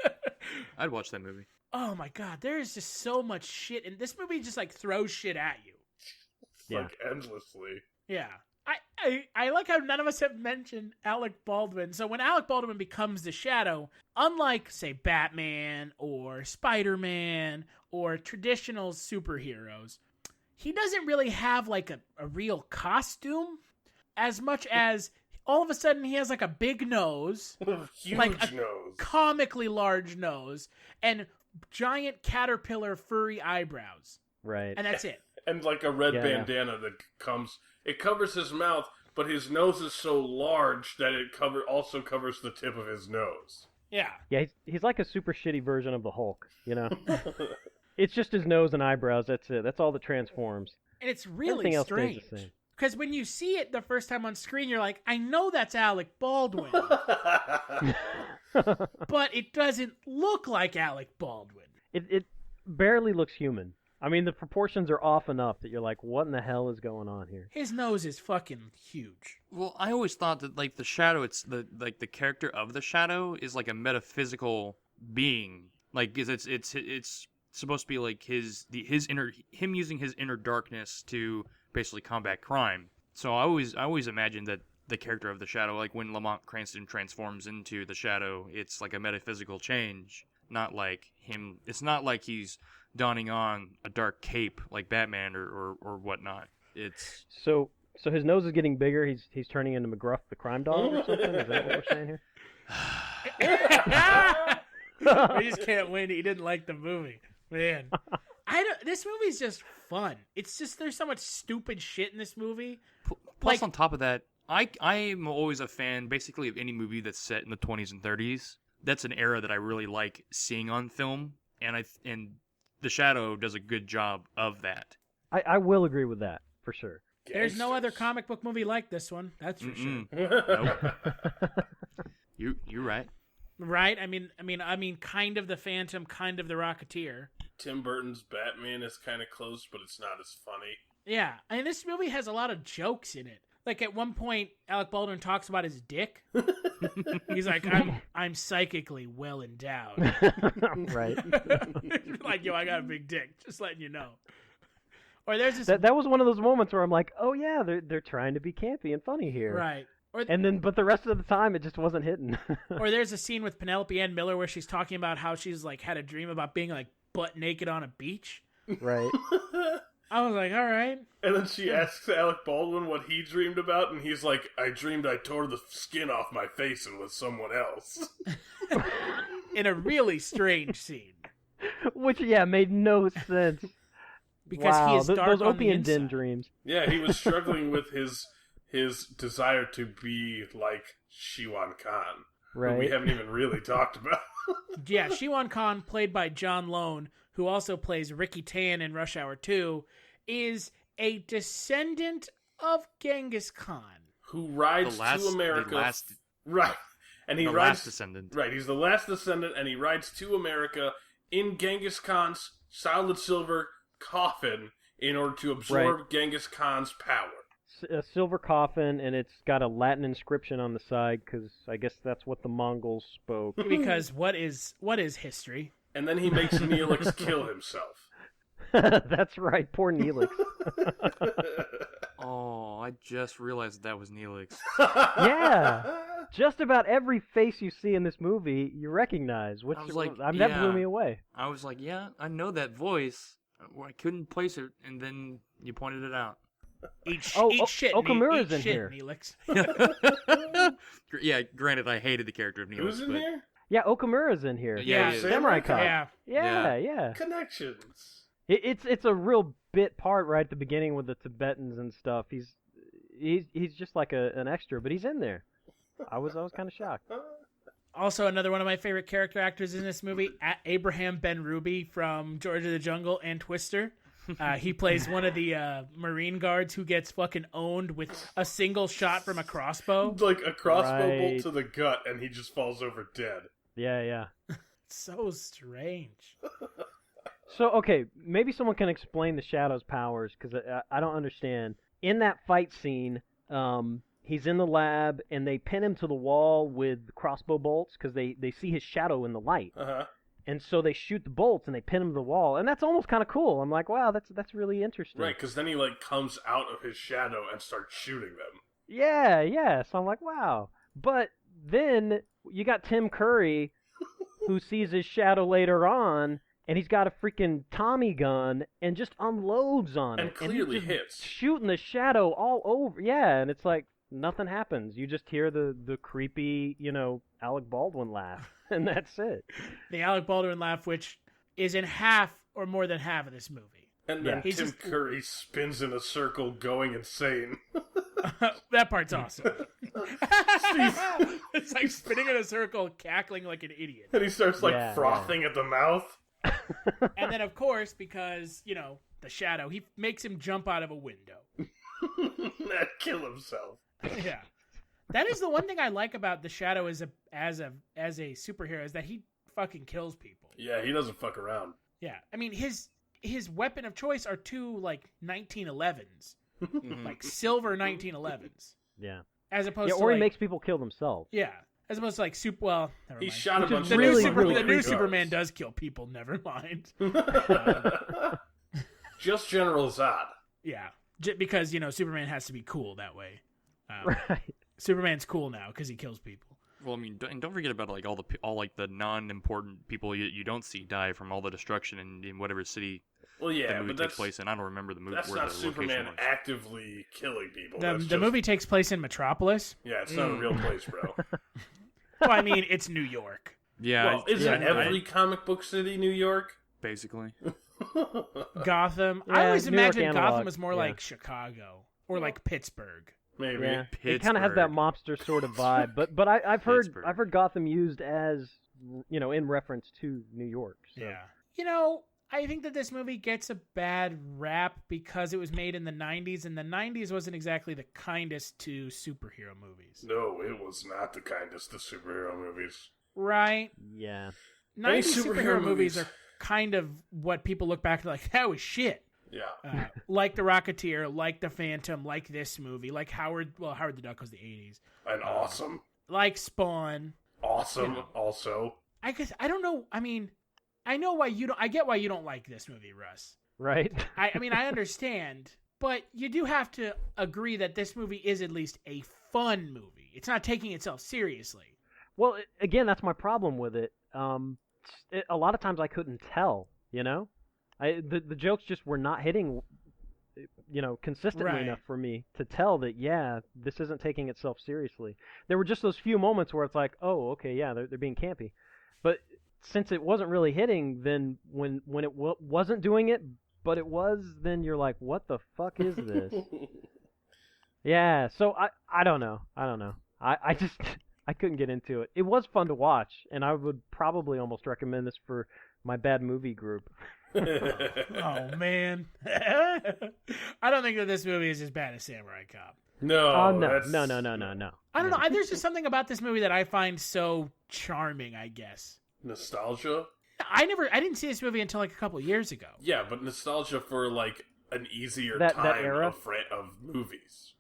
I'd watch that movie. Oh my god, there is just so much shit, and this movie just like throws shit at you. Like, endlessly. Yeah. I like how none of us have mentioned Alec Baldwin. So when Alec Baldwin becomes the Shadow, unlike, say, Batman or Spider-Man or traditional superheroes, he doesn't really have like a real costume as much as all of a sudden he has like a big nose, Huge like a nose. comically large nose, and giant caterpillar furry eyebrows. Right. And that's it. And like a red bandana that covers his mouth, but his nose is so large that it also covers the tip of his nose. Yeah. Yeah, he's like a super shitty version of the Hulk, you know? It's just his nose and eyebrows, that's it. That's all that transforms. And it's really Everything else strange. stays the same. Because when you see it the first time on screen, you're like, I know that's Alec Baldwin. But it doesn't look like Alec Baldwin. It barely looks human. I mean, the proportions are off enough that you're like, what in the hell is going on here? His nose is fucking huge. Well, I always thought that like the Shadow, it's the character of the Shadow is like a metaphysical being. Like it's supposed to be like him using his inner darkness to basically combat crime. So I always imagined that the character of the Shadow, like when Lamont Cranston transforms into the Shadow, it's like a metaphysical change. not like him. It's not like he's donning on a dark cape like Batman or whatnot. It's So his nose is getting bigger. He's turning into McGruff the crime dog or something. Is that what we're saying here? We just can't win. He didn't like the movie, man. This movie's just fun. It's just there's so much stupid shit in this movie. plus on top of that, I am always a fan basically of any movie that's set in the 20s and 30s. That's an era that I really like seeing on film, and The Shadow does a good job of that. I will agree with that for sure. There's no other comic book movie like this one. That's for sure. Nope. You're right. Right? I mean, kind of the Phantom, kind of the Rocketeer. Tim Burton's Batman is kind of close, but it's not as funny. Yeah, I mean, this movie has a lot of jokes in it. Like at one point, Alec Baldwin talks about his dick. He's like, "I'm psychically well endowed." Right. Like, yo, I got a big dick. Just letting you know. Or there's this. That was one of those moments where I'm like, oh yeah, they're trying to be campy and funny here. Right. But the rest of the time it just wasn't hitting. Or there's a scene with Penelope Ann Miller where she's talking about how she's like had a dream about being like butt naked on a beach. Right. I was like, all right. And then she asks Alec Baldwin what he dreamed about, and he's like, I dreamed I tore the skin off my face and was someone else. In a really strange scene. Which, yeah, made no sense. Because he is dark those on the opium inside. den dreams. Yeah, he was struggling with his desire to be like Shiwan Khan, right? Who we haven't even really talked about. Yeah, Shiwan Khan, played by John Lein, who also plays Ricky Tan in Rush Hour 2, is a descendant of Genghis Khan, who rides to America. Right, and he rides. Last descendant. Right, he's the last descendant, and he rides to America in Genghis Khan's solid silver coffin in order to absorb Genghis Khan's power. A silver coffin, and it's got a Latin inscription on the side because I guess that's what the Mongols spoke. Because what is history? And then he makes Neelix kill himself. That's right, poor Neelix. Oh, I just realized that was Neelix. Yeah, just about every face you see in this movie you recognize, which that blew me away. I was like, yeah, I know that voice. I couldn't place it, and then you pointed it out. Eat shit, Okamura's eat in shit, here. Neelix. Yeah, granted, I hated the character of Neelix. Who's in here? Yeah, Okamura's in here. Yeah, Samurai Cop. Yeah. Yeah. Connections. It's a real bit part right at the beginning with the Tibetans and stuff. He's just like an extra, but he's in there. I was kind of shocked. Also, another one of my favorite character actors in this movie, Abraham Ben Ruby from George of the Jungle and Twister. He plays one of the Marine guards who gets fucking owned with a single shot from a crossbow. Like a crossbow bolt to the gut, and he just falls over dead. Yeah. So strange. So, okay, maybe someone can explain the Shadow's powers, because I don't understand. In that fight scene, he's in the lab, and they pin him to the wall with crossbow bolts, because they see his shadow in the light. Uh-huh. And so they shoot the bolts, and they pin him to the wall, and that's almost kind of cool. I'm like, wow, that's really interesting. Right, because then he, comes out of his shadow and starts shooting them. Yeah, so I'm like, wow. But then you got Tim Curry, who sees his shadow later on, and he's got a freaking Tommy gun and just unloads on it. And clearly hits. Shooting the shadow all over. Yeah, and it's like nothing happens. You just hear the creepy, Alec Baldwin laugh, and that's it. The Alec Baldwin laugh, which is in half or more than half of this movie. And then Tim Curry spins in a circle going insane. That part's awesome. It's like spinning in a circle, cackling like an idiot. And he starts frothing at the mouth. And then, of course, because, the shadow, he makes him jump out of a window. And kill himself. Yeah. That is the one thing I like about the shadow as a superhero, is that he fucking kills people. Yeah, he doesn't fuck around. Yeah. I mean, his weapon of choice are two, 1911s. Silver 1911s. Yeah. As opposed to or he makes people kill themselves. Yeah. As opposed to never he mind. shot a bunch the of the new Superman does kill people, never mind. Just General Zod. Yeah. Because, Superman has to be cool that way. Right. Superman's cool now because he kills people. Well, I mean, don't forget about like all like the non-important people you don't see die from all the destruction in whatever city. Well, yeah, the movie but takes place in. I don't remember the movie. That's where not the Superman location was. actively killing people. The movie takes place in Metropolis. Yeah, it's not a real place, bro. Well, I mean, it's New York. Yeah. Well, isn't every comic book city New York? Basically. Gotham. Yeah, I always New York imagined analog, Gotham was more yeah. like Chicago or like Pittsburgh. Maybe. Yeah, it kind of has that mobster sort of vibe. But I've heard Gotham used as in reference to New York. So. Yeah. I think that this movie gets a bad rap because it was made in the 90s, and the 90s wasn't exactly the kindest to superhero movies. No, it was not the kindest to superhero movies. Right? Yeah. 90s superhero movies are kind of what people look back to like, that was shit. Yeah. Like The Rocketeer, like The Phantom, like this movie, like Howard the Duck was the 80s. And Awesome. Like Spawn. Awesome, also. I guess, I don't know, I mean, I know why I get why you don't like this movie, Russ. Right? I mean, I understand, but you do have to agree that this movie is at least a fun movie. It's not taking itself seriously. Well, again, that's my problem with it. A lot of times I couldn't tell, the jokes just were not hitting, consistently enough for me to tell that, yeah, this isn't taking itself seriously. There were just those few moments where it's like, oh, okay, yeah, they're being campy. But since it wasn't really hitting, then when it wasn't doing it, but it was, then you're like, what the fuck is this? Yeah, so I don't know. I just I couldn't get into it. It was fun to watch, and I would probably almost recommend this for my bad movie group. Oh man, I don't think that this movie is as bad as Samurai Cop. No, no. I don't know. There's just something about this movie that I find so charming, I guess. Nostalgia? I didn't see this movie until like a couple years ago. Yeah, but nostalgia for like an easier that time era? of movies.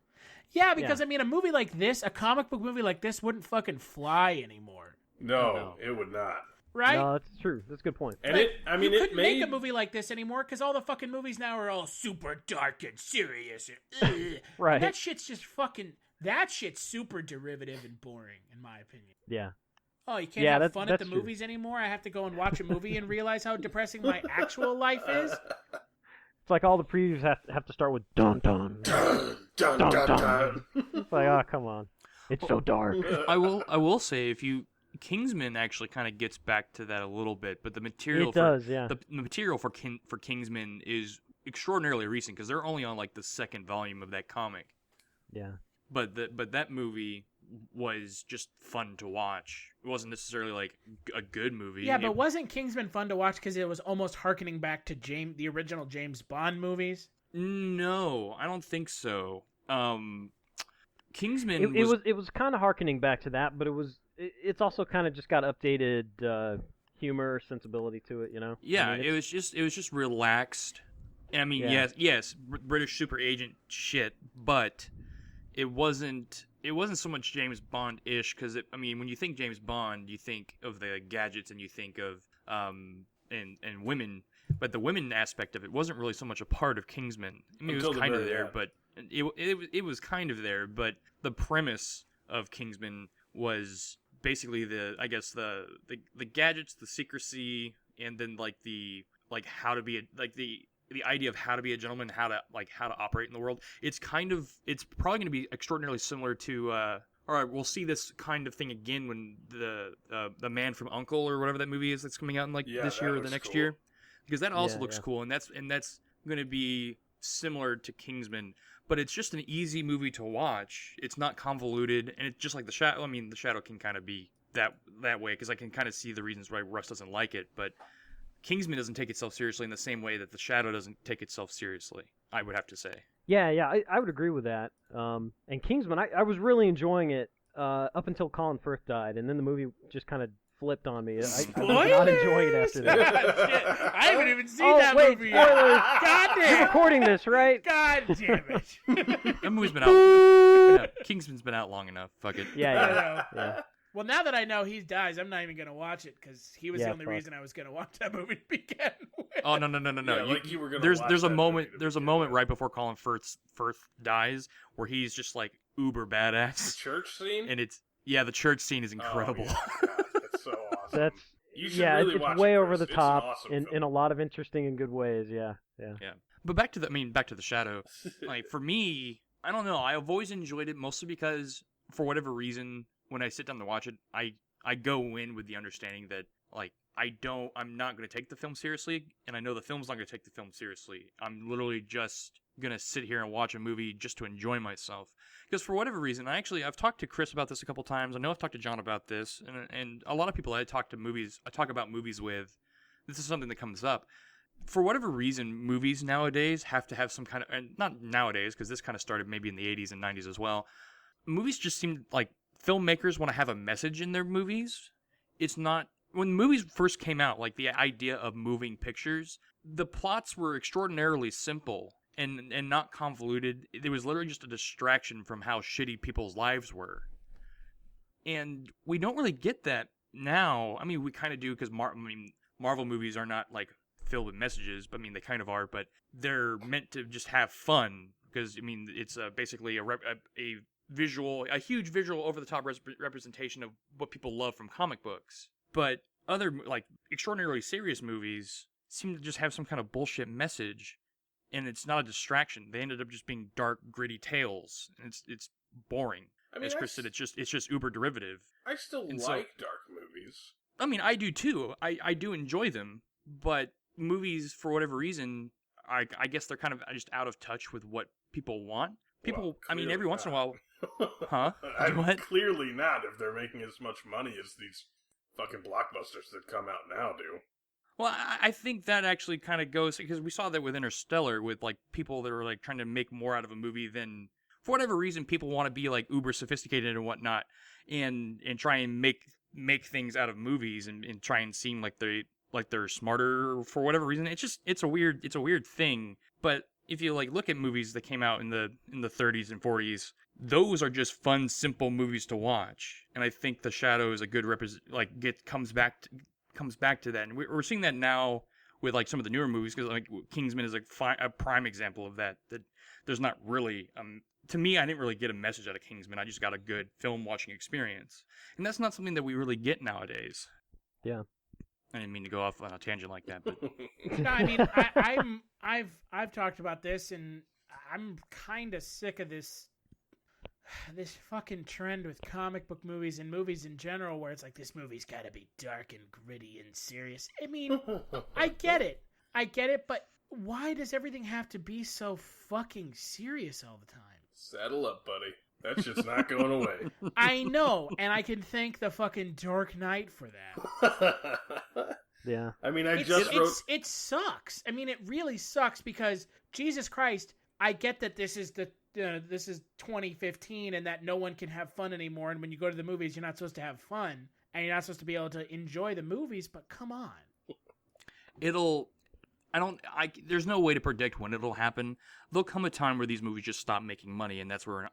Yeah, because I mean, a movie like this, a comic book movie like this, wouldn't fucking fly anymore. No, it would not. Right? No, that's true. That's a good point. And you made couldn't make a movie like this anymore because all the fucking movies now are all super dark and serious. And, right. And that shit's just fucking. That shit's super derivative and boring, in my opinion. Yeah. Oh, you can't have fun at the movies anymore? I have to go and watch a movie and realize how depressing my actual life is? It's like all the previews have to start with dun dun dun dun dun dun. It's like, oh, come on. It's so dark. I will say, Kingsman actually kind of gets back to that a little bit, but the material the material for Kingsman is extraordinarily recent because they're only on like the second volume of that comic. Yeah. But that movie was just fun to watch. It wasn't necessarily like a good movie. Yeah, but wasn't Kingsman fun to watch because it was almost harkening back to the original James Bond movies? No, I don't think so. Kingsman it was kind of harkening back to that, but it's also kind of just got updated humor, sensibility to it, Yeah, I mean, it was just relaxed. I mean, yes, British super agent shit, but it wasn't so much James Bond-ish because when you think James Bond, you think of the gadgets and you think of and women, but the women aspect of it wasn't really so much a part of Kingsman. I mean, it was kind of there, but it was kind of there. But the premise of Kingsman was basically the gadgets, the secrecy, and then the idea of how to be a gentleman, how to operate in the world. It's probably going to be extraordinarily similar to. All right, we'll see this kind of thing again when the Man from U.N.C.L.E. or whatever that movie is that's coming out in this year or the next year, because that also looks cool, and that's going to be similar to Kingsman, but it's just an easy movie to watch. It's not convoluted, and it's just like The Shadow. I mean, The Shadow can kind of be that way because I can kind of see the reasons why Russ doesn't like it, but Kingsman doesn't take itself seriously in the same way that The Shadow doesn't take itself seriously, I would have to say. Yeah, I would agree with that. And Kingsman, I was really enjoying it up until Colin Firth died, and then the movie just kind of flipped on me. I did not enjoy it after that. Shit. I haven't even seen that movie yet. God damn. You're recording this, right? God damn it. That movie's been out. Kingsman's been out long enough. Fuck it. Yeah. Well, now that I know he dies, I'm not even going to watch it because he was the only reason I was going to watch that movie to begin with. Oh, no. Yeah, you were gonna there's a moment right before Colin Firth dies where he's just like uber badass. The church scene? And it's Yeah, the church scene is incredible. Oh, yeah. God, that's so awesome. That's You should yeah, really it's watch way it, over Chris. the It's an top awesome in film. a lot of interesting and good ways. Yeah. But back to the Shadow. Like for me, I don't know. I've always enjoyed it mostly because for whatever reason, when I sit down to watch it, I go in with the understanding that like I'm not going to take the film seriously, and I know the film's not going to take the film seriously. I'm literally just going to sit here and watch a movie just to enjoy myself. Because for whatever reason, I've talked to Chris about this a couple times. I know I've talked to John about this, and a lot of people I talk about movies with, this is something that comes up. For whatever reason, movies nowadays have to have some kind of, and not nowadays, because this kind of started maybe in the 80s and 90s as well. Movies just seem like filmmakers want to have a message in their movies. It's not, when movies first came out, like the idea of moving pictures, the plots were extraordinarily simple and not convoluted. It was literally just a distraction from how shitty people's lives were. And we don't really get that now. I mean, we kind of do because Marvel movies are not like filled with messages, but I mean they kind of are, but they're meant to just have fun because I mean it's basically a huge visual over the top representation of what people love from comic books. But other like extraordinarily serious movies seem to just have some kind of bullshit message, and it's not a distraction. They ended up just being dark, gritty tales, and it's boring. I mean, as Chris said, it's just uber derivative. I still like dark movies. I mean, I do too. I do enjoy them, but movies, for whatever reason, I guess they're kind of just out of touch with what people want. People, well, I mean, every once in a while, huh? I'm clearly not if they're making as much money as these fucking blockbusters that come out now do. Well, I think that actually kind of goes, because we saw that with Interstellar, with like people that are like trying to make more out of a movie than, for whatever reason, people want to be like uber sophisticated and whatnot, and try and make things out of movies and try and seem like they're smarter for whatever reason. It's a weird thing. But if you like look at movies that came out in the 30s and 40s, those are just fun, simple movies to watch. And I think The Shadow is a good comes back to that. And we're seeing that now with like some of the newer movies, because like Kingsman is a prime example of that. That there's not really to me, I didn't really get a message out of Kingsman. I just got a good film watching experience, and that's not something that we really get nowadays. Yeah. I didn't mean to go off on a tangent like that, but no, I mean, I've talked about this, and I'm kind of sick of this fucking trend with comic book movies and movies in general, where it's like this movie's got to be dark and gritty and serious. I mean, I get it, but why does everything have to be so fucking serious all the time? Saddle up, buddy. That shit's not going away. I know, and I can thank the fucking Dark Knight for that. Yeah. I mean, It sucks. I mean, it really sucks because, Jesus Christ, I get that this is this is 2015 and that no one can have fun anymore, and when you go to the movies, you're not supposed to have fun, and you're not supposed to be able to enjoy the movies, but come on. There's no way to predict when it'll happen. There'll come a time where these movies just stop making money, and that's where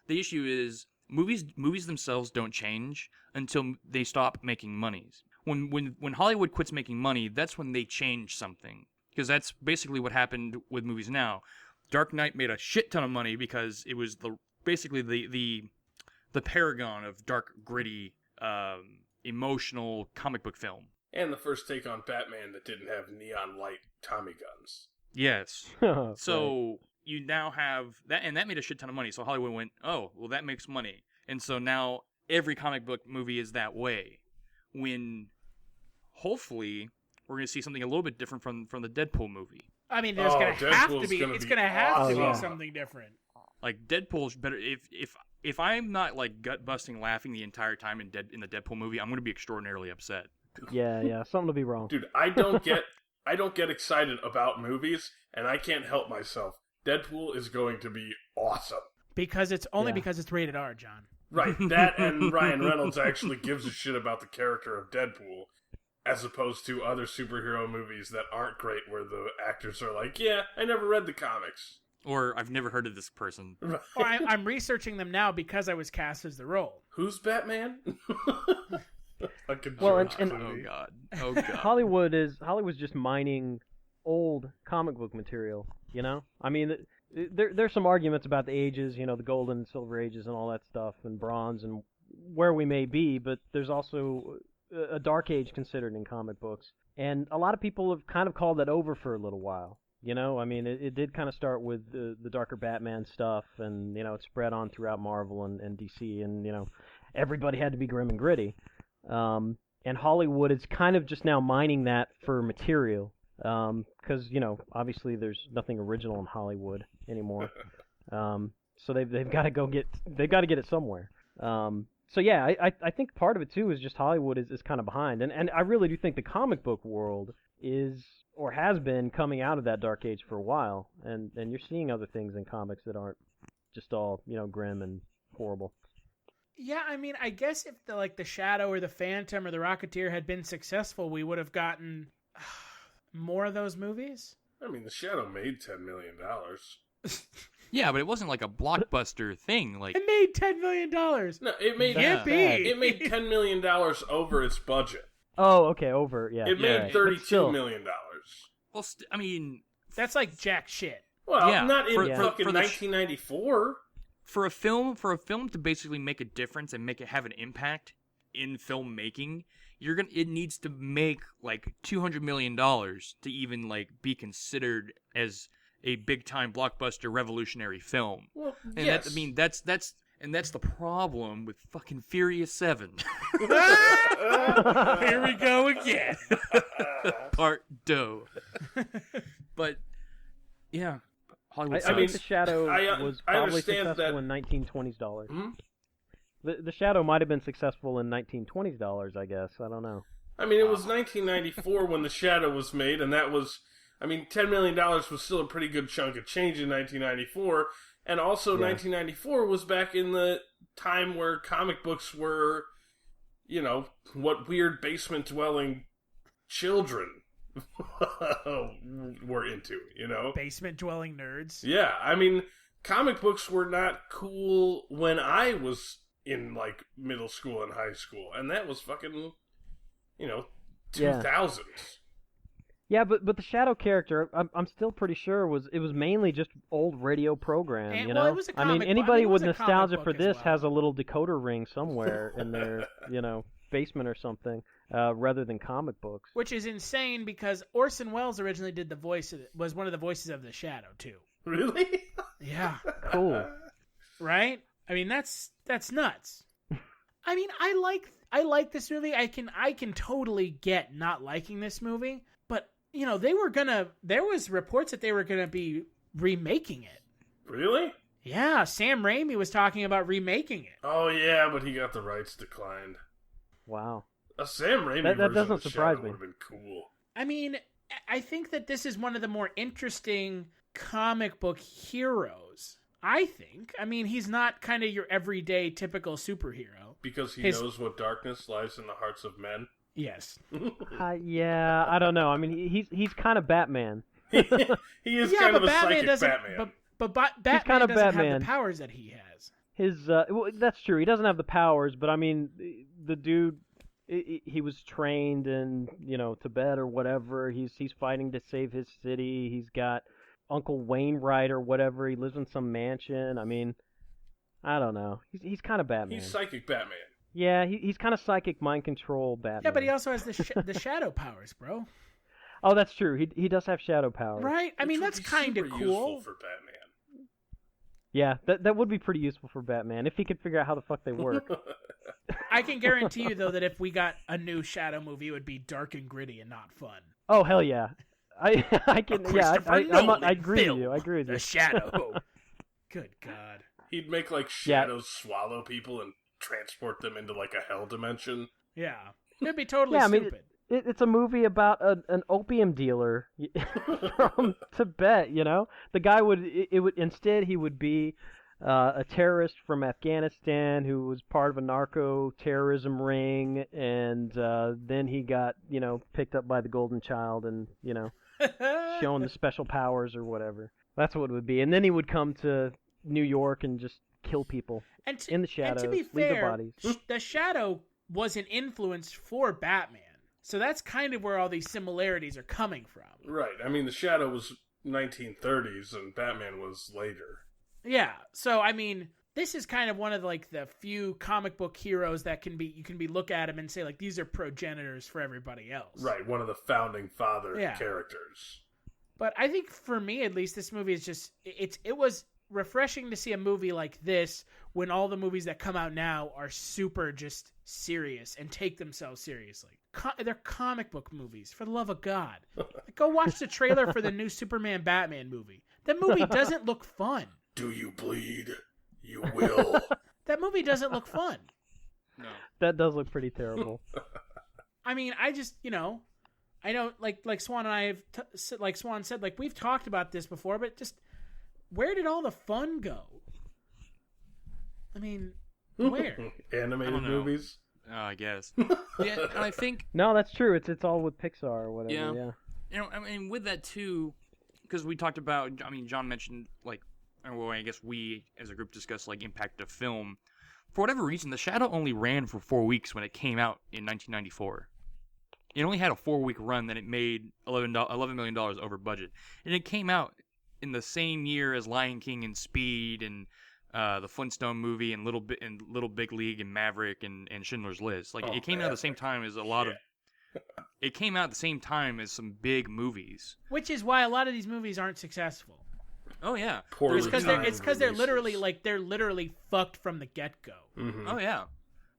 the issue is. Movies themselves don't change until they stop making money. When Hollywood quits making money, that's when they change something, because that's basically what happened with movies now. Dark Knight made a shit ton of money because it was basically the paragon of dark, gritty, emotional comic book film. And the first take on Batman that didn't have neon light Tommy guns. Yes. So you now have that, and that made a shit ton of money. So Hollywood went, oh, well, that makes money. And so now every comic book movie is that way. When hopefully we're going to see something a little bit different from the Deadpool movie. I mean, there's going to have to be. It's going to have to be something different. Like Deadpool's better. If I'm not like gut busting laughing the entire time in the Deadpool movie, I'm going to be extraordinarily upset. Yeah, something to be wrong. Dude, I don't get excited about movies, and I can't help myself. Deadpool is going to be awesome. Because it's rated R, John. Right, that and Ryan Reynolds actually gives a shit about the character of Deadpool, as opposed to other superhero movies that aren't great, where the actors are like, yeah, I never read the comics. Or I've never heard of this person. Right. Or I'm researching them now because I was cast as the role. Who's Batman? Well, and oh god, Hollywood's just mining old comic book material. You know, I mean, there's some arguments about the ages, the golden and silver ages and all that stuff, and bronze and where we may be, but there's also a dark age considered in comic books. And a lot of people have kind of called that over for a little while. You know, I mean, it did kind of start with the darker Batman stuff, and, you know, it spread on throughout Marvel and DC, and, you know, everybody had to be grim and gritty. And Hollywood is kind of just now mining that for material, because, you know, obviously there's nothing original in Hollywood anymore. So they've got to get it somewhere. So yeah, I think part of it too is just Hollywood is kind of behind, and I really do think the comic book world is or has been coming out of that dark age for a while, and you're seeing other things in comics that aren't just all, you know, grim and horrible. Yeah, I mean, I guess if the Shadow or the Phantom or the Rocketeer had been successful, we would have gotten more of those movies. I mean, the Shadow made $10 million. Yeah, but it wasn't like a blockbuster thing. Like, it made $10 million. No, it made it made $10 million over its budget. Oh, okay, over, yeah. It made $32 million. Well, I mean, that's like jack shit. Well, yeah, not in fucking for 1994. For a film to basically make a difference and have an impact in filmmaking, it needs to make like $200 million to even like be considered as a big time blockbuster revolutionary film. Well, and yes. That's the problem with fucking Furious 7. Here we go again. Part 2. But yeah, Hollywood I think The sucks. Shadow was probably successful that... in 1920s dollars. Hmm? The Shadow might have been successful in 1920s dollars, I guess. I don't know. I mean, it was 1994 when The Shadow was made, and that was, I mean, $10 million was still a pretty good chunk of change in 1994. And also, 1994 was back in the time where comic books were, you know, what weird basement-dwelling children were into, you know? Basement-dwelling nerds? Yeah, I mean, comic books were not cool when I was in, like, middle school and high school. And that was fucking, you know, 2000s. Yeah, but the Shadow character, I'm still pretty sure was mainly just old radio program. And, you well, know, it was a I mean, comic anybody book. with It was a nostalgia comic for book as this well. has a little decoder ring somewhere in their, you know, basement or something, rather than comic books. Which is insane because Orson Welles originally did was one of the voices of the Shadow too. Really? Yeah. Cool. Right? I mean, that's nuts. I mean, I like this movie. I can totally get not liking this movie, but you know, there was reports that they were gonna be remaking it. Really? Yeah, Sam Raimi was talking about remaking it. Oh yeah, but he got the rights declined. Wow. A Sam Raimi That version doesn't of the surprise Shadow me. would have been cool. I mean, I think that this is one of the more interesting comic book heroes. I think. I mean, he's not kind of your everyday typical superhero. Because he knows what darkness lies in the hearts of men? Yes. Yeah, I don't know. I mean, he's kind of Batman. He is kind of a psychic doesn't. Batman. But Batman kind of doesn't have Batman. the powers that he has. Well, that's true. He doesn't have the powers, but I mean, the dude, he was trained in, you know, Tibet or whatever. He's fighting to save his city. He's got Uncle Wainwright or whatever. He lives in some mansion. I mean, I don't know. He's kind of Batman. He's psychic Batman. Yeah, he's kind of psychic mind control Batman. Yeah, but he also has the shadow powers, bro. Oh, that's true. He does have shadow powers. Right? I mean, Which that's would be kind of super cool. useful for Batman. Yeah, that would be pretty useful for Batman if he could figure out how the fuck they work. I can guarantee you, though, that if we got a new Shadow movie, it would be dark and gritty and not fun. Oh hell yeah, I can I agree film, with you. I agree with you. The Shadow. Good God. He'd make like shadows swallow people and transport them into like a hell dimension. Yeah. It'd be totally Yeah, I mean, stupid. It's a movie about an opium dealer from Tibet. You know, the guy would be a terrorist from Afghanistan who was part of a narco-terrorism ring, and then he got, you know, picked up by the Golden Child and, you know, shown the special powers or whatever. That's what it would be. And then he would come to New York and just kill people in the shadows, and to be leave their fair, bodies. the Shadow was an influence for Batman. So that's kind of where all these similarities are coming from. Right. I mean, the Shadow was 1930s and Batman was later. Yeah. So, I mean, this is kind of one of like the few comic book heroes that you can look at him and say like these are progenitors for everybody else. Right, one of the founding father characters. But I think for me at least, this movie is just it was refreshing to see a movie like this when all the movies that come out now are super just serious and take themselves seriously. They're comic book movies, for the love of God. Go watch the trailer for the new Superman Batman movie. That movie doesn't look fun. Do you bleed? You will. That movie doesn't look fun. No. That does look pretty terrible. I mean, I just, I know, like Swan and I have, like Swan said, like we've talked about this before, but just where did all the fun go? I mean, where? Animated movies? I guess. Yeah, and I think... No, that's true. It's all with Pixar or whatever, yeah. I mean, with that, too, because we talked about... I mean, John mentioned, like... Well, I guess we, as a group, discussed, like, impact of film. For whatever reason, The Shadow only ran for 4 weeks when it came out in 1994. It only had a 4-week run, then it made $11 million over budget. And it came out in the same year as Lion King and Speed and... the Flintstone movie and Little Big League and Maverick and Schindler's List. Like it came out at the same time as a lot of. It came out at the same time as some big movies. Which is why a lot of these movies aren't successful. Oh yeah, it's because they're literally fucked from the get go. Mm-hmm. Oh yeah,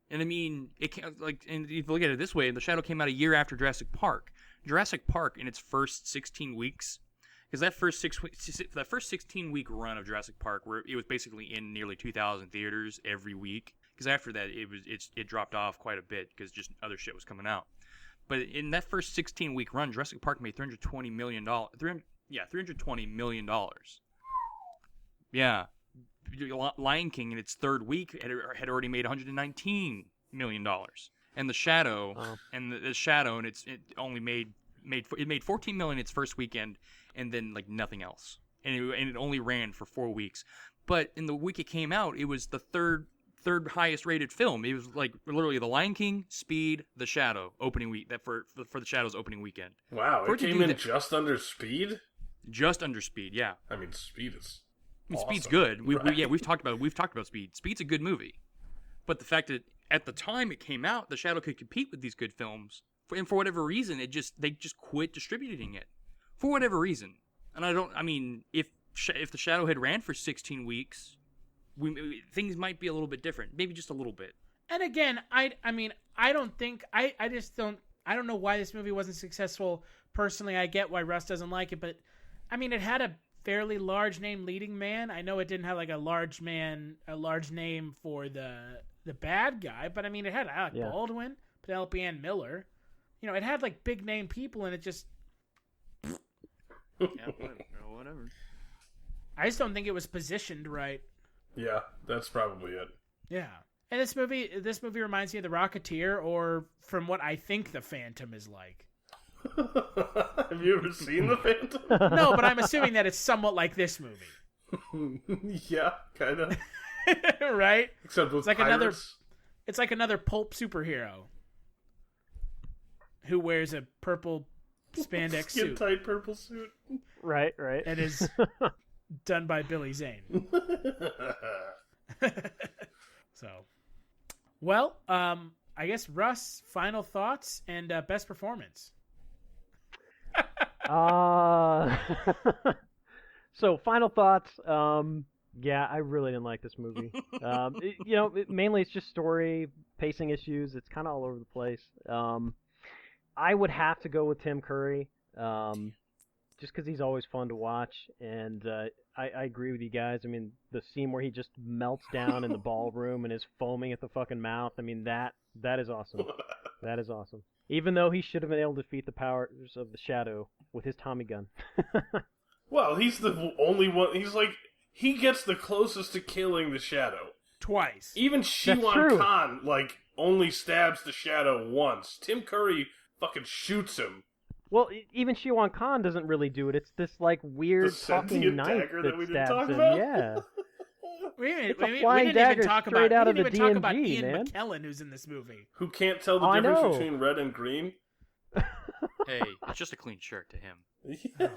and I mean and if you look at it this way, The Shadow came out a year after Jurassic Park. Jurassic Park in its first 16 weeks. Because that first 16-week run of Jurassic Park, where it was basically in nearly 2,000 theaters every week. Because after that, it dropped off quite a bit because just other shit was coming out. But in that first 16-week run, Jurassic Park made $320 million. $320 million. Yeah, Lion King in its third week had already made $119 million. And The Shadow, and it only made $14 million its first weekend. And then like nothing else, and it only ran for 4 weeks. But in the week it came out, it was the third highest rated film. It was like literally The Lion King, Speed, The Shadow opening week. That for The Shadow's opening weekend. Wow, it came in just under Speed. Just under Speed, yeah. I mean, Speed is. Awesome. Speed's good. We've talked about Speed. Speed's a good movie, but the fact that at the time it came out, The Shadow could compete with these good films, and for whatever reason, they just quit distributing it. For whatever reason. And if The Shadow had ran for 16 weeks, things might be a little bit different. Maybe just a little bit. And again, I don't know why this movie wasn't successful. Personally, I get why Russ doesn't like it, but I mean, it had a fairly large name leading man. I know it didn't have like a large name for the bad guy, but I mean, it had Alec Baldwin, Penelope Ann Miller. It had like big name people, and it just... Yeah, whatever. I just don't think it was positioned right. Yeah, that's probably it. Yeah. And this movie reminds me of The Rocketeer, or from what I think The Phantom is like. Have you ever seen The Phantom? No, but I'm assuming that it's somewhat like this movie. Yeah, kind of. Right? Except with it's like another pulp superhero who wears a purple spandex suit. Skin-tight purple suit. Right. And is done by Billy Zane. So, well, I guess Russ, final thoughts and best performance. So final thoughts. Yeah, I really didn't like this movie. Mainly it's just story, pacing issues. It's kind of all over the place. I would have to go with Tim Curry, just because he's always fun to watch, and I agree with you guys. I mean, the scene where he just melts down in the ballroom and is foaming at the fucking mouth, I mean, that is awesome. That is awesome. Even though he should have been able to defeat the powers of the Shadow with his Tommy gun. Well, he's the only one. He gets the closest to killing the Shadow. Twice. Even Shiwan Khan, only stabs the Shadow once. Tim Curry fucking shoots him. Well, even Shiwan Khan doesn't really do it. It's this weird talking knife that stabs him. Yeah. We It's a didn't flying even dagger talk straight about out of the Ian DMG, man. McKellen, who's in this movie. Who can't tell the I difference know. between red and green. Hey, it's just a clean shirt to him. Yeah.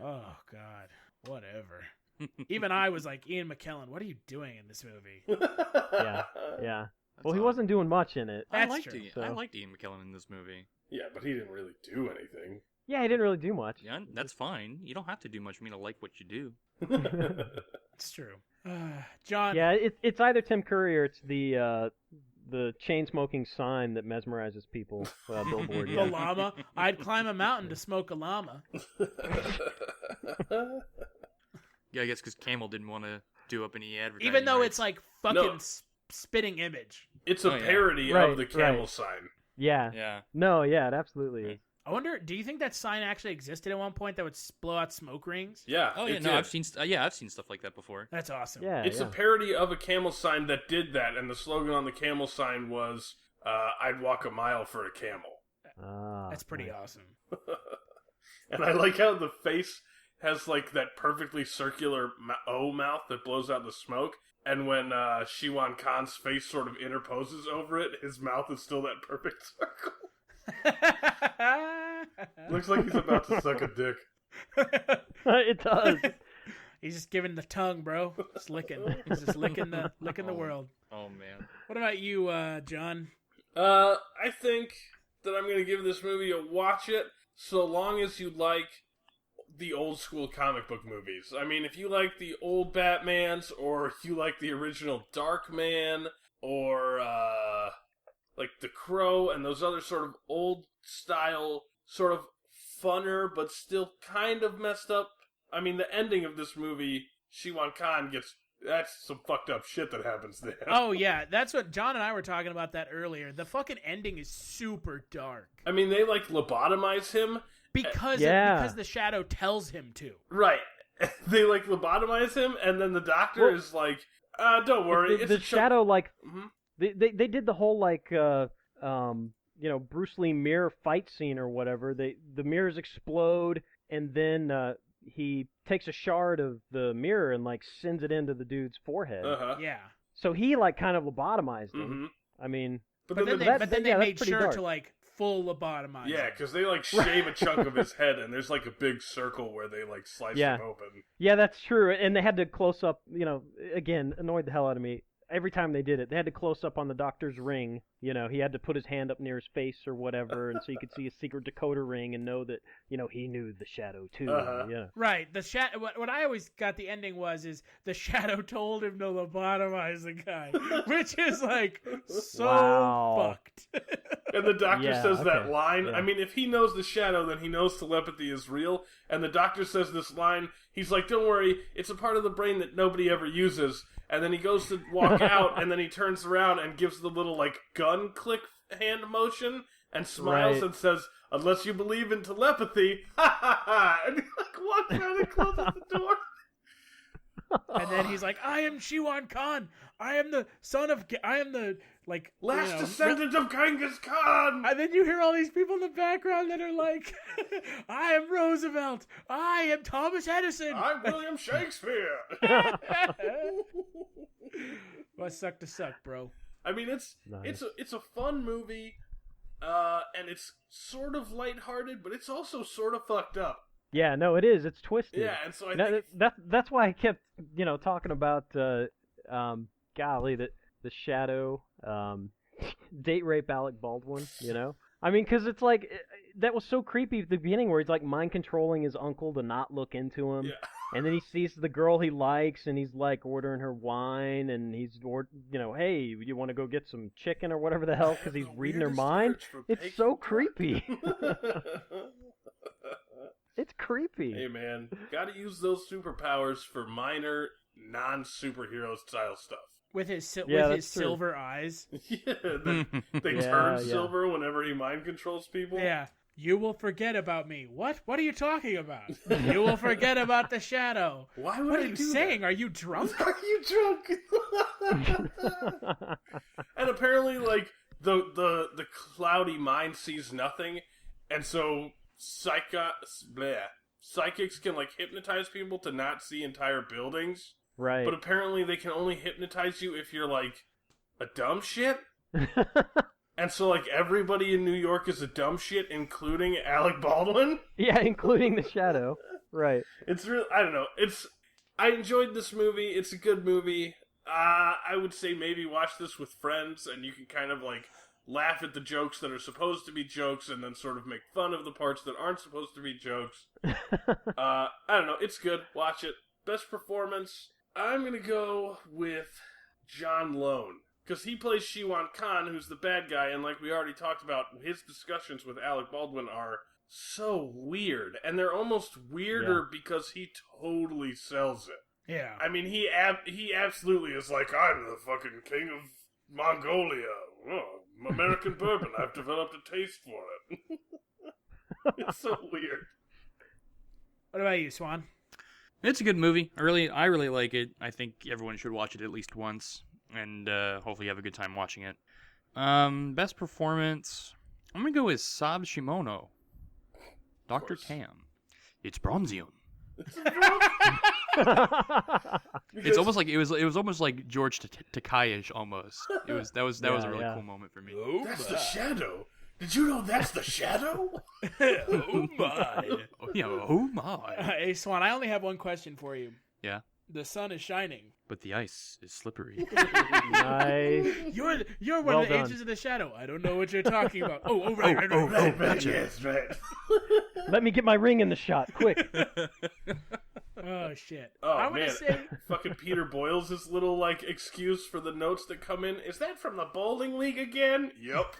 Oh God, whatever. Even I was like, Ian McKellen, what are you doing in this movie? Yeah. Well, he wasn't doing much in it. That's I liked true. I liked Ian McKellen in this movie. Yeah, but he didn't really do anything. Yeah, he didn't really do much. Yeah, that's fine. You don't have to do much for me to like what you do. It's true. John. Yeah, it's either Tim Curry or it's the chain smoking sign that mesmerizes people. Billboard. The Yeah. llama. I'd climb a mountain to smoke a llama. Yeah, I guess because Camel didn't want to do up any advertising. Even though rights. it's like fucking spitting image. It's a Oh, yeah. parody Right, of the camel right. sign. Yeah. Yeah. No, yeah, it absolutely is. I wonder, do you think that sign actually existed at one point that would blow out smoke rings? Yeah. Oh yeah, it no, did. I've seen stuff like that before. That's awesome. Yeah. It's a parody of a camel sign that did that, and the slogan on the camel sign was, I'd walk a mile for a camel. That's pretty nice. awesome. And I like how the face has, like, that perfectly circular O mouth that blows out the smoke, and when Shiwan Khan's face sort of interposes over it, his mouth is still that perfect circle. Looks like he's about to suck a dick. It does. He's just giving the tongue, bro. Just licking. He's just licking the world. Oh man. What about you, John? I think that I'm going to give this movie a watch it, so long as you like the old school comic book movies. I mean, if you like the old Batmans, or if you like the original Darkman, or like The Crow and those other sort of old style, sort of funner but still kind of messed up. I mean, the ending of this movie, Shiwan Khan that's some fucked up shit that happens there. Oh yeah, that's what John and I were talking about that earlier. The fucking ending is super dark. I mean, they like lobotomize him. Because the shadow tells him to. Right. They like lobotomize him, and then the doctor is like, don't worry. The shadow, like, Mhm. they did the whole, like, Bruce Lee mirror fight scene or whatever. The mirrors explode, and then he takes a shard of the mirror and, like, sends it into the dude's forehead. Uh-huh. Yeah. So he, like, kind of lobotomized him. Mhm. I mean... But But then then they that's made pretty sure dark. to, like, full lobotomize yeah, him. because they like shave a chunk of his head, and there's like a big circle where they like slice him open. Yeah, that's true. And they had to close up, again, annoyed the hell out of me. Every time they did it, they had to close up on the doctor's ring. He had to put his hand up near his face or whatever, and so you could see his secret decoder ring and know that, he knew the shadow too. Uh-huh. Yeah. Right. The shadow. What I always got the ending is the shadow told him to lobotomize the guy, which is like so Wow. fucked. And the doctor says that okay. line. Yeah. I mean, if he knows the shadow, then he knows telepathy is real. And the doctor says this line. He's like, don't worry, it's a part of the brain that nobody ever uses. And then he goes to walk out, and then he turns around and gives the little, like, gun click hand motion and smiles Right. and says, unless you believe in telepathy, ha ha ha. And he, like, walks out and closes the door. And then he's like, I am Shiwan Khan. I am the son of... I am the, like... Last descendant of Genghis Khan. And then you hear all these people in the background that are like, I am Roosevelt. I am Thomas Edison. I'm William Shakespeare. Must suck to suck, bro. I mean, it's a fun movie, and it's sort of lighthearted, but it's also sort of fucked up. Yeah, no, it is. It's twisted. Yeah, and so I No, think that's why I kept, talking about, golly, the shadow, date rape Alec Baldwin, I mean, because it's like, that was so creepy at the beginning where he's like mind controlling his uncle to not look into him. Yeah. And then he sees the girl he likes and he's like ordering her wine and he's, hey, you want to go get some chicken or whatever the hell because he's reading her mind? It's so creepy. It's creepy. Hey man, gotta use those superpowers for minor, non-superhero style stuff. With his Yeah, that's true. silver eyes. Yeah, they Yeah, turn yeah. silver whenever he mind controls people. Yeah. You will forget about me. What? What are you talking about? You will forget about the shadow. Why would What I are you do saying? Are you drunk? that? Are you drunk? And apparently, like the cloudy mind sees nothing, and so psychics can like hypnotize people to not see entire buildings. Right. But apparently they can only hypnotize you if you're, like, a dumb shit. And so, like, everybody in New York is a dumb shit, including Alec Baldwin. Yeah, including the shadow. Right. It's really, I don't know. I enjoyed this movie. It's a good movie. I would say maybe watch this with friends, and you can kind of like laugh at the jokes that are supposed to be jokes, and then sort of make fun of the parts that aren't supposed to be jokes. I don't know. It's good. Watch it. Best performance. I'm gonna go with John Lein, because he plays Shiwan Khan, who's the bad guy, and like we already talked about, his discussions with Alec Baldwin are so weird, and they're almost weirder because he totally sells it. Yeah. I mean, he absolutely is like, I'm the fucking king of Mongolia. Oh, American bourbon. I've developed a taste for it. It's so weird. What about you, Swan? It's a good movie. I really like it. I think everyone should watch it at least once, and hopefully have a good time watching it. Best performance, I'm gonna go with Sab Shimono, Dr. Tam. It's Bronzium. It's almost like it was almost like George Takei's almost. That was a really cool moment for me. Oh, that's the Shadow. Did you know that's the Shadow? Oh my! Oh my! Hey Swan, I only have one question for you. Yeah. The sun is shining, but the ice is slippery. Nice. You're one of the agents of the Shadow. I don't know what you're talking about. Right. Yes, right. Let me get my ring in the shot, quick. Oh shit! Oh I'm man, gonna say fucking Peter Boyle's this little like excuse for the notes that come in. Is that from the bowling league again? Yep.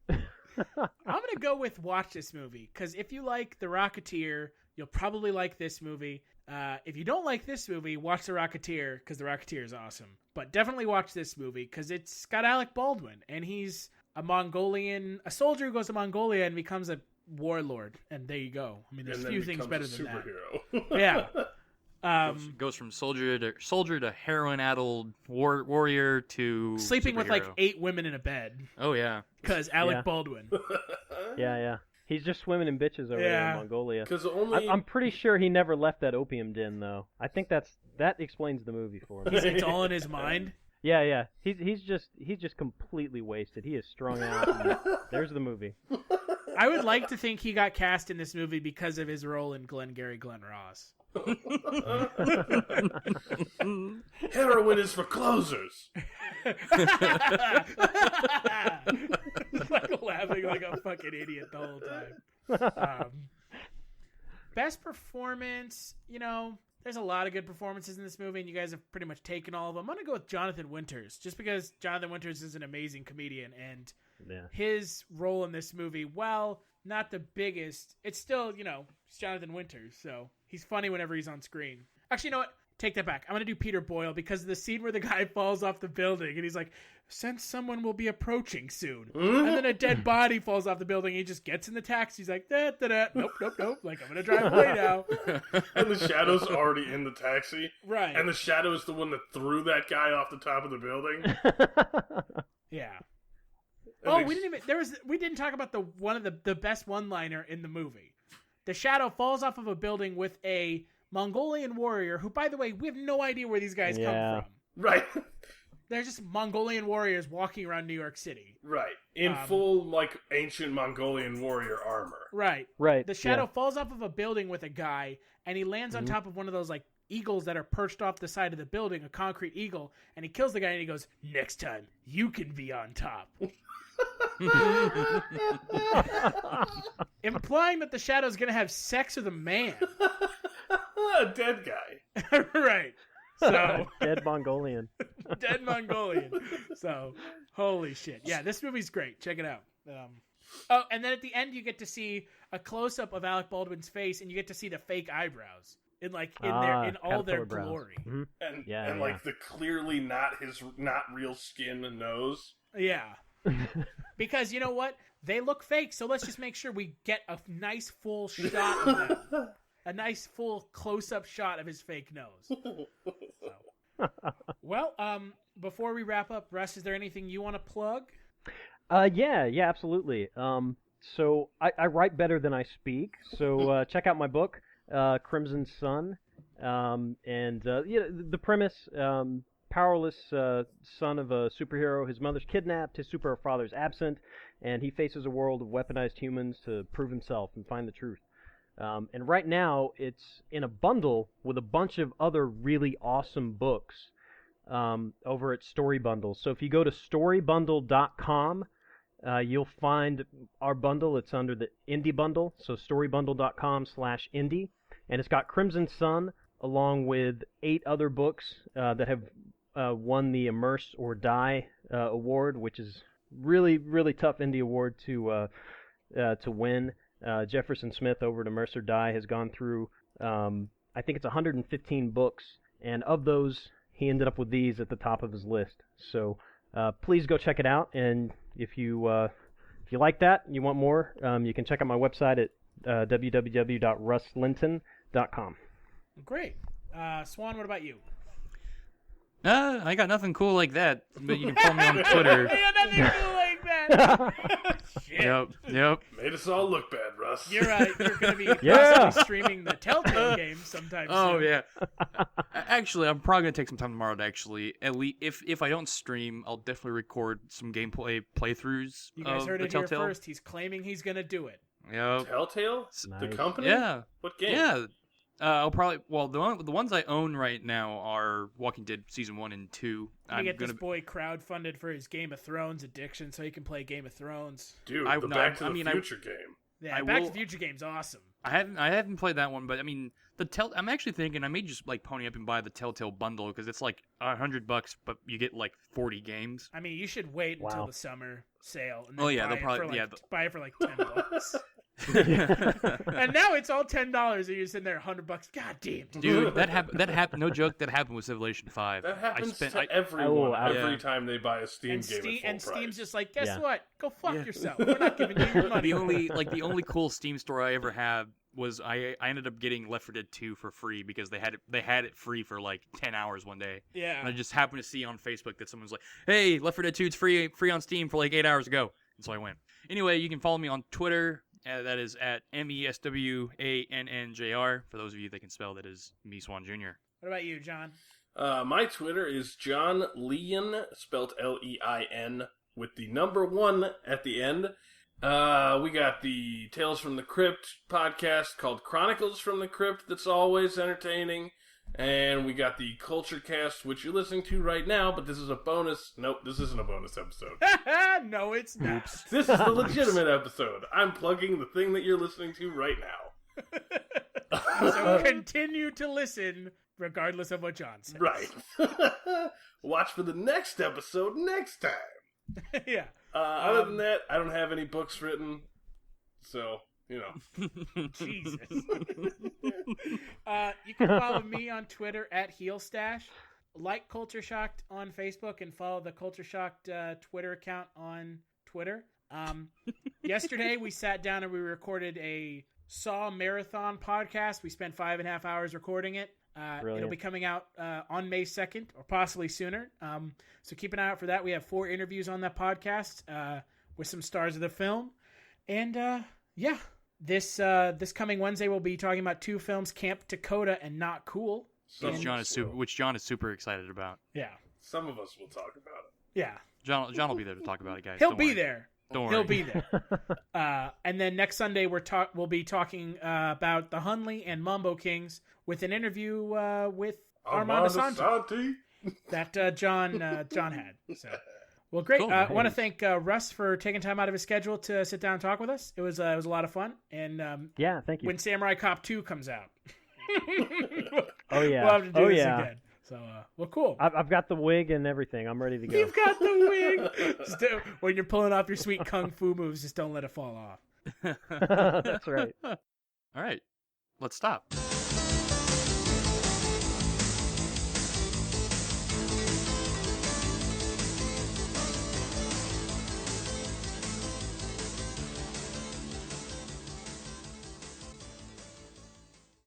I'm gonna go with watch this movie, because if you like The Rocketeer, you'll probably like this movie. If you don't like this movie, watch The Rocketeer, because The Rocketeer is awesome. But definitely watch this movie, because it's got Alec Baldwin, and he's a soldier who goes to Mongolia and becomes a warlord, and there you go. I mean, there's few things better than that. Yeah. Goes from soldier to heroin-addled warrior to sleeping superhero. with like 8 women in a bed. Oh yeah, because Alec Baldwin. Yeah. He's just swimming in bitches over there in Mongolia. I'm pretty sure he never left that opium den, though. I think that explains the movie for me. It's all in his mind. Yeah. He's just completely wasted. He is strung out. There's the movie. I would like to think he got cast in this movie because of his role in Glengarry Glen Ross. Heroin is for closers. Like laughing like a fucking idiot the whole time. Best performance, there's a lot of good performances in this movie, and you guys have pretty much taken all of them. I'm gonna go with Jonathan Winters, just because Jonathan Winters is an amazing comedian, and his role in this movie, while not the biggest, it's still, it's Jonathan Winters, so he's funny whenever he's on screen. Actually, you know what? Take that back. I'm going to do Peter Boyle, because of the scene where the guy falls off the building and he's like, sense someone will be approaching soon. And then a dead body falls off the building and he just gets in the taxi. He's like, da-da-da. Nope. Like, I'm going to drive away now. And the Shadow's already in the taxi. Right. And the Shadow is the one that threw that guy off the top of the building. Yeah. We didn't talk about one of the best one-liner in the movie. The Shadow falls off of a building with a Mongolian warrior who, by the way, we have no idea where these guys come from. Right. They're just Mongolian warriors walking around New York City. Right. In full, like, ancient Mongolian warrior armor. Right. Right. The Shadow falls off of a building with a guy, and he lands on top of one of those, like, eagles that are perched off the side of the building, a concrete eagle, and he kills the guy, and he goes, next time, you can be on top. Implying that the Shadow's gonna have sex with a man. A dead guy. Right. So dead Mongolian. Dead Mongolian. So holy shit. Yeah, this movie's great. Check it out. And then at the end you get to see a close up of Alec Baldwin's face, and you get to see the fake eyebrows in all their glory. Mm-hmm. And like the clearly not real skin and nose. Yeah. Because you know what? They look fake, so let's just make sure we get a nice full shot of them. A nice full close-up shot of his fake nose. So. Well, before we wrap up, Russ, is there anything you want to plug? Yeah, absolutely. So I write better than I speak, so check out my book, Crimson Sun. The premise... powerless son of a superhero. His mother's kidnapped, his super father's absent, and he faces a world of weaponized humans to prove himself and find the truth. And right now, it's in a bundle with a bunch of other really awesome books over at Story Bundle. So if you go to storybundle.com, you'll find our bundle. It's under the Indie Bundle, so storybundle.com/indie. And it's got Crimson Sun, along with 8 other books that have won the Immerse or Die award, which is really, really tough indie award to win. Jefferson Smith over at Immerse or Die has gone through, I think it's 115 books, and of those, he ended up with these at the top of his list. So please go check it out, and if you like that and you want more, you can check out my website at www.russlinton.com. Great. Swan, what about you? I got nothing cool like that, but you can follow me on Twitter. I got nothing cool like that. Shit. Yep. Made us all look bad, Russ. You're going to be possibly streaming the Telltale game sometime soon. Oh, yeah. Actually, I'm probably going to take some time tomorrow to actually, at least, if I don't stream, I'll definitely record some gameplay playthroughs. You guys heard the it here Telltale. first. He's claiming he's going to do it. Yep. Telltale? Nice. The company? Yeah. What game? Yeah. I'll probably, the ones I own right now are Walking Dead Season 1 and 2. I'm get this boy crowdfunded for his Game of Thrones addiction so he can play Game of Thrones. Dude, the Back to the Future game. Yeah, Back to the Future game's awesome. I haven't played that one, but I mean, I'm actually thinking I may just like pony up and buy the Telltale bundle because it's like $100, but you get like 40 games. I mean, you should wait until the summer sale. And then buy it for like $10. And now it's all $10 and you're sitting there $100. God damn, dude, that happened. No joke, that happened with Civilization 5. That happens to everyone every time they buy a Steam game at full and price. Steam's just like, guess what? Go fuck yourself. We're not giving you your money. The only cool Steam store I ever had was I ended up getting Left 4 Dead 2 for free because they had it free for like 10 hours one day. Yeah. And I just happened to see on Facebook that someone was like, "Hey, Left 4 Dead 2 it's free on Steam for like 8 hours ago." And so I went. Anyway, you can follow me on Twitter. That is at MESWANNJR. For those of you that can spell, that is me, Swan Jr. What about you, John? My Twitter is John Lein, spelled Lein, with the number 1 at the end. We got the Tales from the Crypt podcast called Chronicles from the Crypt that's always entertaining. And we got the Kulturecast, which you're listening to right now, but this is a bonus. Nope, this isn't a bonus episode. No, it's not. This is the legitimate episode. I'm plugging the thing that you're listening to right now. So continue to listen, regardless of what John says. Right. Watch for the next episode next time. Yeah. Other than that, I don't have any books written, so... You know. Jesus. You can follow me on Twitter at HeelStash. Like Culture Shocked on Facebook and follow the Culture Shocked Twitter account on Twitter. Yesterday we sat down and we recorded a Saw Marathon podcast. We spent 5.5 hours recording it. It'll be coming out on May 2nd or possibly sooner. So keep an eye out for that. We have 4 interviews on that podcast with some stars of the film. And yeah. This coming Wednesday, we'll be talking about 2 films, Camp Dakota and Not Cool. Which John is super excited about. Yeah. Some of us will talk about it. Yeah. John will be there to talk about it, guys. He'll be there. Don't worry. He'll be there. And then next Sunday, we'll be talking about the Hunley and Mambo Kings with an interview with Armando Santi that John had. So. Well, great. Cool. I want to thank Russ for taking time out of his schedule to sit down and talk with us. It was a lot of fun. And yeah, thank you. When Samurai Cop 2 comes out, oh yeah, we'll have to do this again. So, well, cool. I've got the wig and everything. I'm ready to go. You've got the wig. When you're pulling off your sweet kung fu moves, just don't let it fall off. That's right. All right, let's stop.